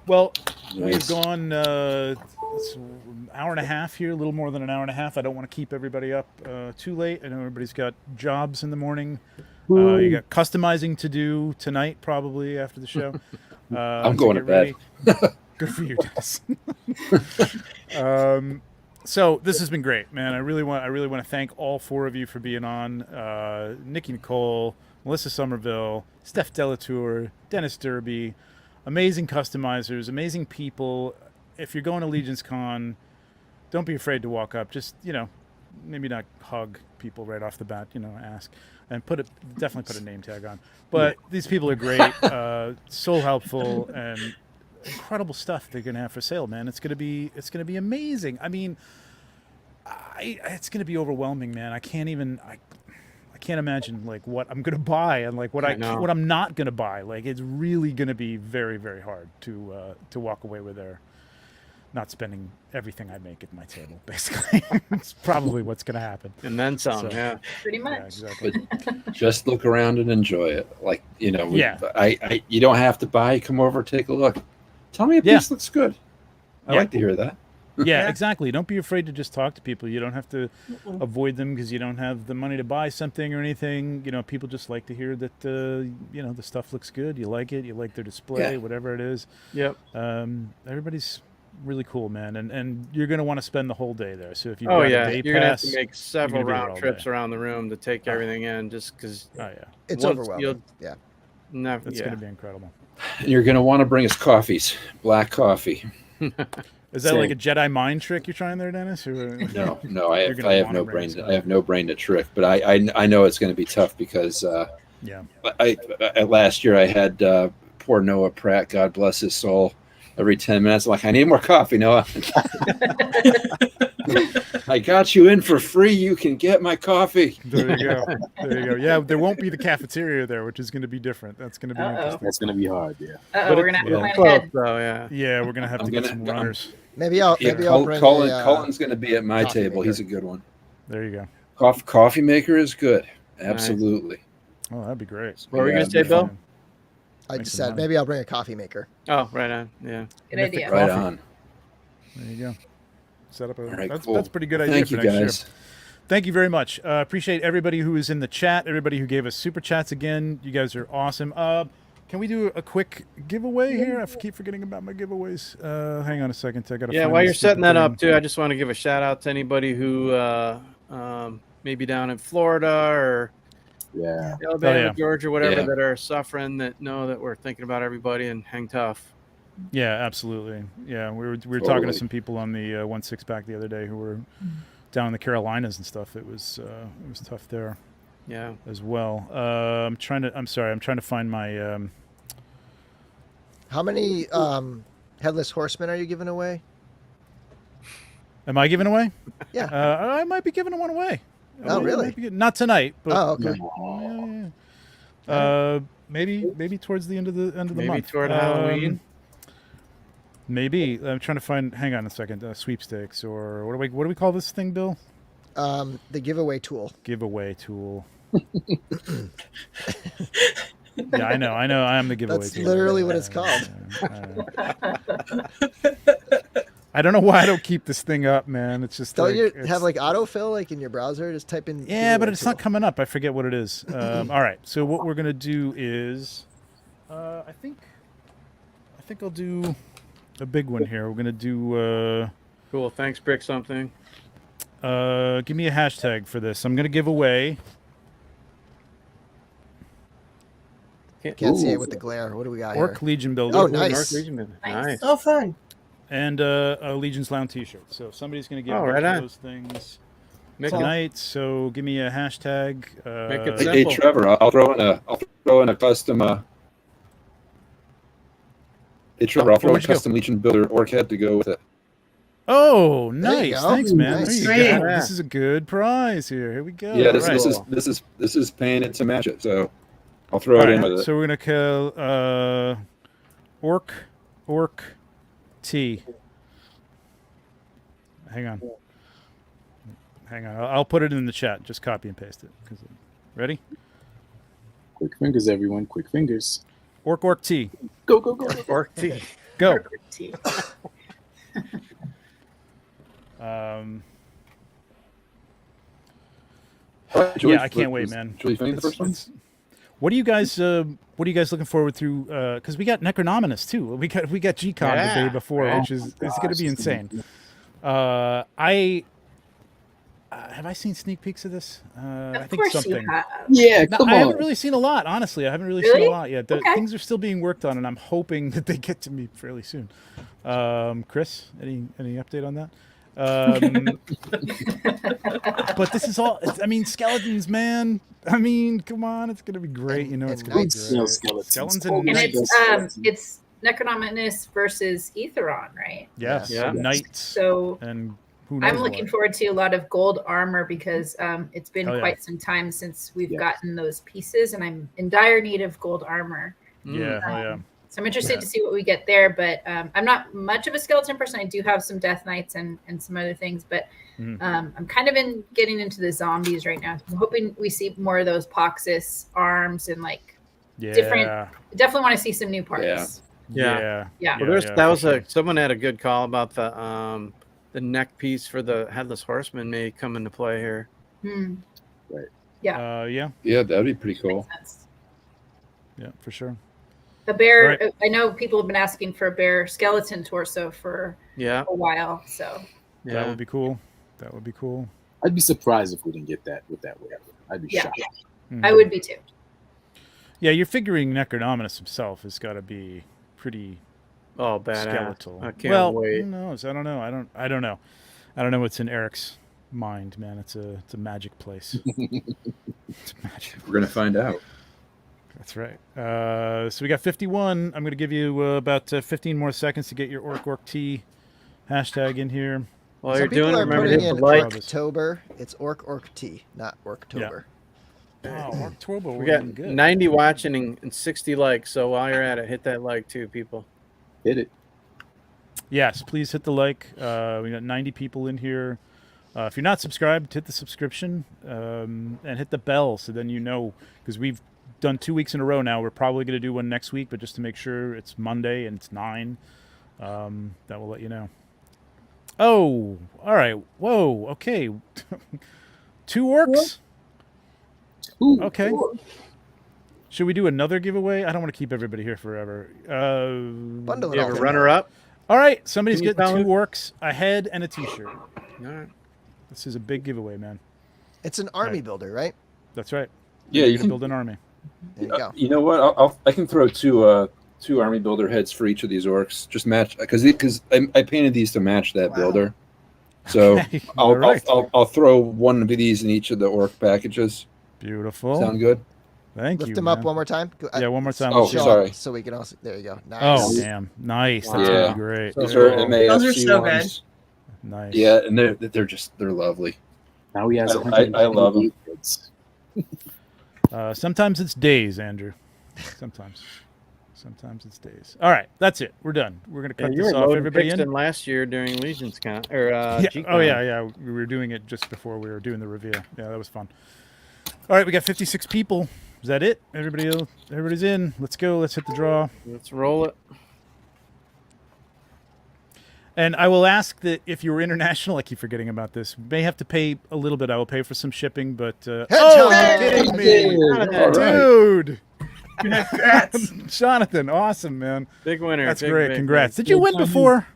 Well, we've gone it's an hour and a half here, a little more than an hour and a half. I don't want to keep everybody up too late. I know everybody's got jobs in the morning. You got customizing to do tonight, probably after the show. I'm going to bed. Good for you, Dennis. So this has been great, man. I really want to thank all four of you for being on. Nikki Nikole, Melissa Somerville, Steph Delatour, Dennis Derby, amazing customizers, amazing people. If you're going to LegionsCon, don't be afraid to walk up. Just maybe not hug people right off the bat. Ask and definitely put a name tag on. But these people are great, so helpful, and incredible stuff they're gonna have for sale, man. It's gonna be amazing. I mean, it's gonna be overwhelming, man. I can't imagine like what I'm gonna buy and like what I'm not gonna buy. Like it's really gonna be very, very hard to walk away with not spending everything I make at my table. Basically, it's probably what's going to happen. And then some. So- Yeah. Pretty much. Yeah, exactly. Just look around and enjoy it. Like, you know, Yeah. you don't have to buy. Come over, take a look. Tell me if Yeah. this looks good. I Yeah. like to hear that. Yeah, exactly. Don't be afraid to just talk to people. You don't have to avoid them because you don't have the money to buy something or anything. You know, people just like to hear that, you know, the stuff looks good. You like it. You like their display, Yeah. whatever it is. Yep. Everybody's really cool, man. And you're going to want to spend the whole day there. So if you've Oh got yeah, a day you're gonna have pass, to make several gonna be there round all trips day. around the room to take everything in, just because. oh, yeah. It's overwhelming. Yeah. Never. That's Yeah. going to be incredible. And you're going to want to bring us coffees, black coffee. Is that like a Jedi mind trick you're trying there, Dennis? Or... No, I You're have, gonna I have wanna no bring brain. us I have no brain to trick, but I know it's going to be tough because yeah. last year I had poor Noah Pratt, God bless his soul, every 10 minutes. I'm like, I need more coffee, Noah. I got you in for free. You can get my coffee. There you go. There you go. Yeah, there won't be the cafeteria there, which is going to be different. That's going to be interesting. That's going to be hard, yeah. Uh-oh, we're gonna have to plan Close ahead. though, yeah. Yeah, we're going to have to get some runners. Maybe I'll Yeah, bring Colin's going to be at my coffee table. maker. He's a good one. There you go. Coffee maker is good. Absolutely. Oh, that'd be great. What were you Yeah, gonna say, Bill? I Make just some said money. maybe I'll bring a coffee maker. Oh, right on. Yeah. Good Mythic idea. Coffee. Right on. There you go. Set up a. All right, that's cool. that's a pretty good idea Thank for you, next year. guys. Thank you very much. Appreciate everybody who is in the chat. Everybody who gave us super chats again. You guys are awesome. Can we do a quick giveaway here? I keep forgetting about my giveaways. Hang on a second. I got to. Yeah, while you're setting that up too, I just want to give a shout out to anybody who maybe down in Florida or Yeah. Alabama, yeah. Georgia, whatever, Yeah. that are suffering, that know that we're thinking about everybody and hang tough. Yeah, absolutely. Yeah, we were talking Totally. to some people on the 1/6 pack the other day who were down in the Carolinas and stuff. It was tough there Yeah. as well. I'm trying to find my. How many Headless Horsemen are you giving away? Am I giving away? Yeah. I might be giving one away. Oh, I really? might be not tonight, but Oh, okay. yeah. Maybe towards the end of the Maybe month. toward Halloween. Maybe. I'm trying to find. Hang on a second. Sweepstakes or what do we call this thing, Bill? The giveaway tool. Giveaway tool. Yeah, I know. I am the giveaway That's tool. literally what it's called. I don't know why I don't keep this thing up, man. It's just Don't like, you it's- have like autofill like in your browser? Just type in. Yeah, but giveaway it's not tool. coming up. I forget what it is. All right. So what we're gonna do is, I think I'll do a big one here. We're gonna do. Cool. Thanks, Brick something. Give me a hashtag for this. I'm gonna give away. Can't see it with the glare. What do we got Orc here? Legion Builder. Oh, nice. Nice. Nice. Oh, fun. And a Legion's Lounge T-shirt. So if somebody's gonna give Oh, one right of on. those things Make it, tonight. So give me a hashtag. Make it Hey, simple. Trevor, I'll throw in a custom. Hey, Trevor, I'll throw in a where'd you go? custom Legion Builder orc head to go with it. Oh, There you nice! go. Thanks, man. Nice. There you go. Great. This is a good prize here. Here we go. Yeah, this, All right. this is painted to match it. So I'll throw All it in right, with it. so we're gonna kill Orc T. Hang on. I'll put it in the chat. Just copy and paste it. Ready? Quick fingers, everyone. Quick fingers. Orc T. Go, go, go. Orc tea. Go. Tea. Yeah, I can't wait, man. Should we finish the first one? What are you guys looking forward to? Because we got Necronominus too. We got G-Con the Yeah. day before, Oh which is my it's going to gosh, be it's gonna insane. be- Have I seen sneak peeks of this? I Of think course something. you have. Yeah, No, come I on. haven't really seen a lot, honestly. I haven't really seen Really? a lot yet. Okay. Things are still being worked on, and I'm hoping that they get to me fairly soon. Chris, any update on that? But this is all. I mean, skeletons, man. I mean, come on, it's gonna be great. You know, it's And gonna be knights. great. No skeletons. Skeletons Oh, and And knights. it's Necronominus versus Etheron, right? Yes, Yeah. knights So and who knows I'm looking what. forward to a lot of gold armor because it's been Oh, yeah. quite some time since we've Yeah. gotten those pieces, and I'm in dire need of gold armor. Yeah, oh yeah. So I'm interested to see what we get there, but I'm not much of a skeleton person. I do have some Death Knights and some other things, but I'm kind of getting into the zombies right now. I'm hoping we see more of those Poxus arms and like different. Definitely want to see some new parts. Well, someone had a good call about the neck piece for the Headless Horseman may come into play here. Right. Yeah, that'd be pretty cool. Yeah, for sure. A bear. Right. I know people have been asking for a bear skeleton torso for a while. So that would be cool. That would be cool. I'd be surprised if we didn't get that with that wave. I'd be shocked. I would be too. Yeah, you're figuring Necronominus himself has got to be pretty badass. Skeletal. I can't wait. Who knows? I don't know. I don't know. I don't know what's in Eric's mind, man. It's a magic place. It's magic. We're gonna find out. That's right. So we got 51. I'm going to give you about 15 more seconds to get your OrcT hashtag in here. While you're doing it, remember to hit the like. Orktober. It's OrcT, not Orktober. Yeah. Oh, Orktober. We got 90 watching and 60 likes. So while you're at it, hit that like too, people. Hit it. Yes, please hit the like. We got 90 people in here. If you're not subscribed, hit the subscription and hit the bell so then you know, because we've done 2 weeks in a row now. We're probably going to do one next week, but just to make sure it's Monday and it's 9, that will let you know. Oh, all right. Whoa, okay. 2 orcs? Okay. Should we do another giveaway? I don't want to keep everybody here forever. Bundle it you have a runner-up? All right, somebody's getting 2 orcs, a head, and a T-shirt. All right. This is a big giveaway, man. It's an army builder, right? That's right. Yeah, you can build an army. There you go. You know what? I can throw two army builder heads for each of these orcs. Just match because I painted these to match that builder. So Okay. I'll throw one of these in each of the orc packages. Beautiful. Sound good? Thank you. Lift them up one more time. Yeah, one more time. Oh, sorry. So we can also. There you go. Nice. Oh, damn. Nice. That's gonna be great. Those are MASC Those are so ones. good. Nice. Yeah, and they're lovely. Now he has. I love them. Sometimes it's days, Andrew. Sometimes it's days. All right, that's it. We're done. We're gonna cut this off. Everybody in. Last year during LegionsCon or G-Con. Oh yeah. We were doing it just before we were doing the reveal. Yeah, that was fun. All right, we got 56 people. Is that it? Everybody's in. Let's go. Let's hit the draw. Let's roll it. And I will ask that if you're international, I keep forgetting about this. You may have to pay a little bit. I will pay for some shipping, but oh, are you kidding me, dude? Congrats. Jonathan, awesome, man. Big winner. That's great. Congrats. Did you win before?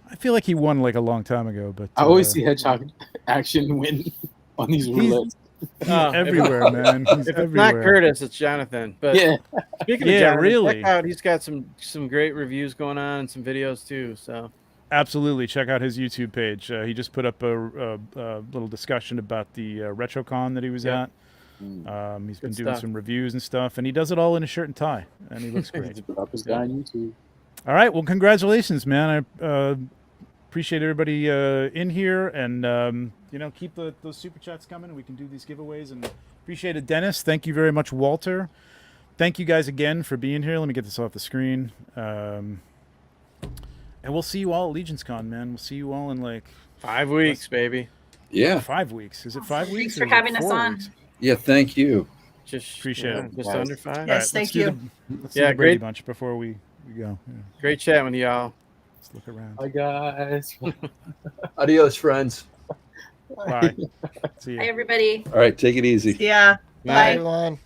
I feel like he won like a long time ago, but I always see Hedgehog action win on these roulettes. Everywhere, man. He's If everywhere. it's not Curtis, it's Jonathan. But Yeah. speaking of Yeah, Jonathan, really. check out, he's got some great reviews going on and some videos too. So Absolutely. Check out his YouTube page. He just put up a little discussion about the RetroCon that he was at. He's been doing some reviews and stuff, and he does it all in a shirt and tie, and he looks great. Up his guy on YouTube. All right. Well, congratulations, man. I appreciate everybody in here, and keep those super chats coming, and we can do these giveaways. And appreciate it, Dennis. Thank you very much, Walter. Thank you guys again for being here. Let me get this off the screen. And we'll see you all at LegionsCon, man. We'll see you all in like 5 weeks, baby. Yeah. 5 weeks. Is it 5 weeks? Thanks for or is it having us 4 on. weeks? Yeah. Thank you. Just Appreciate it. Just under 5. Yes, All right, thank you. Let's do the Brady Bunch before we go. Yeah, Great chatting with y'all. let's look around. Hi guys. Adios, friends. Bye. See you. Hi, everybody. All right. Take it easy. Yeah. Bye, Bye. everyone.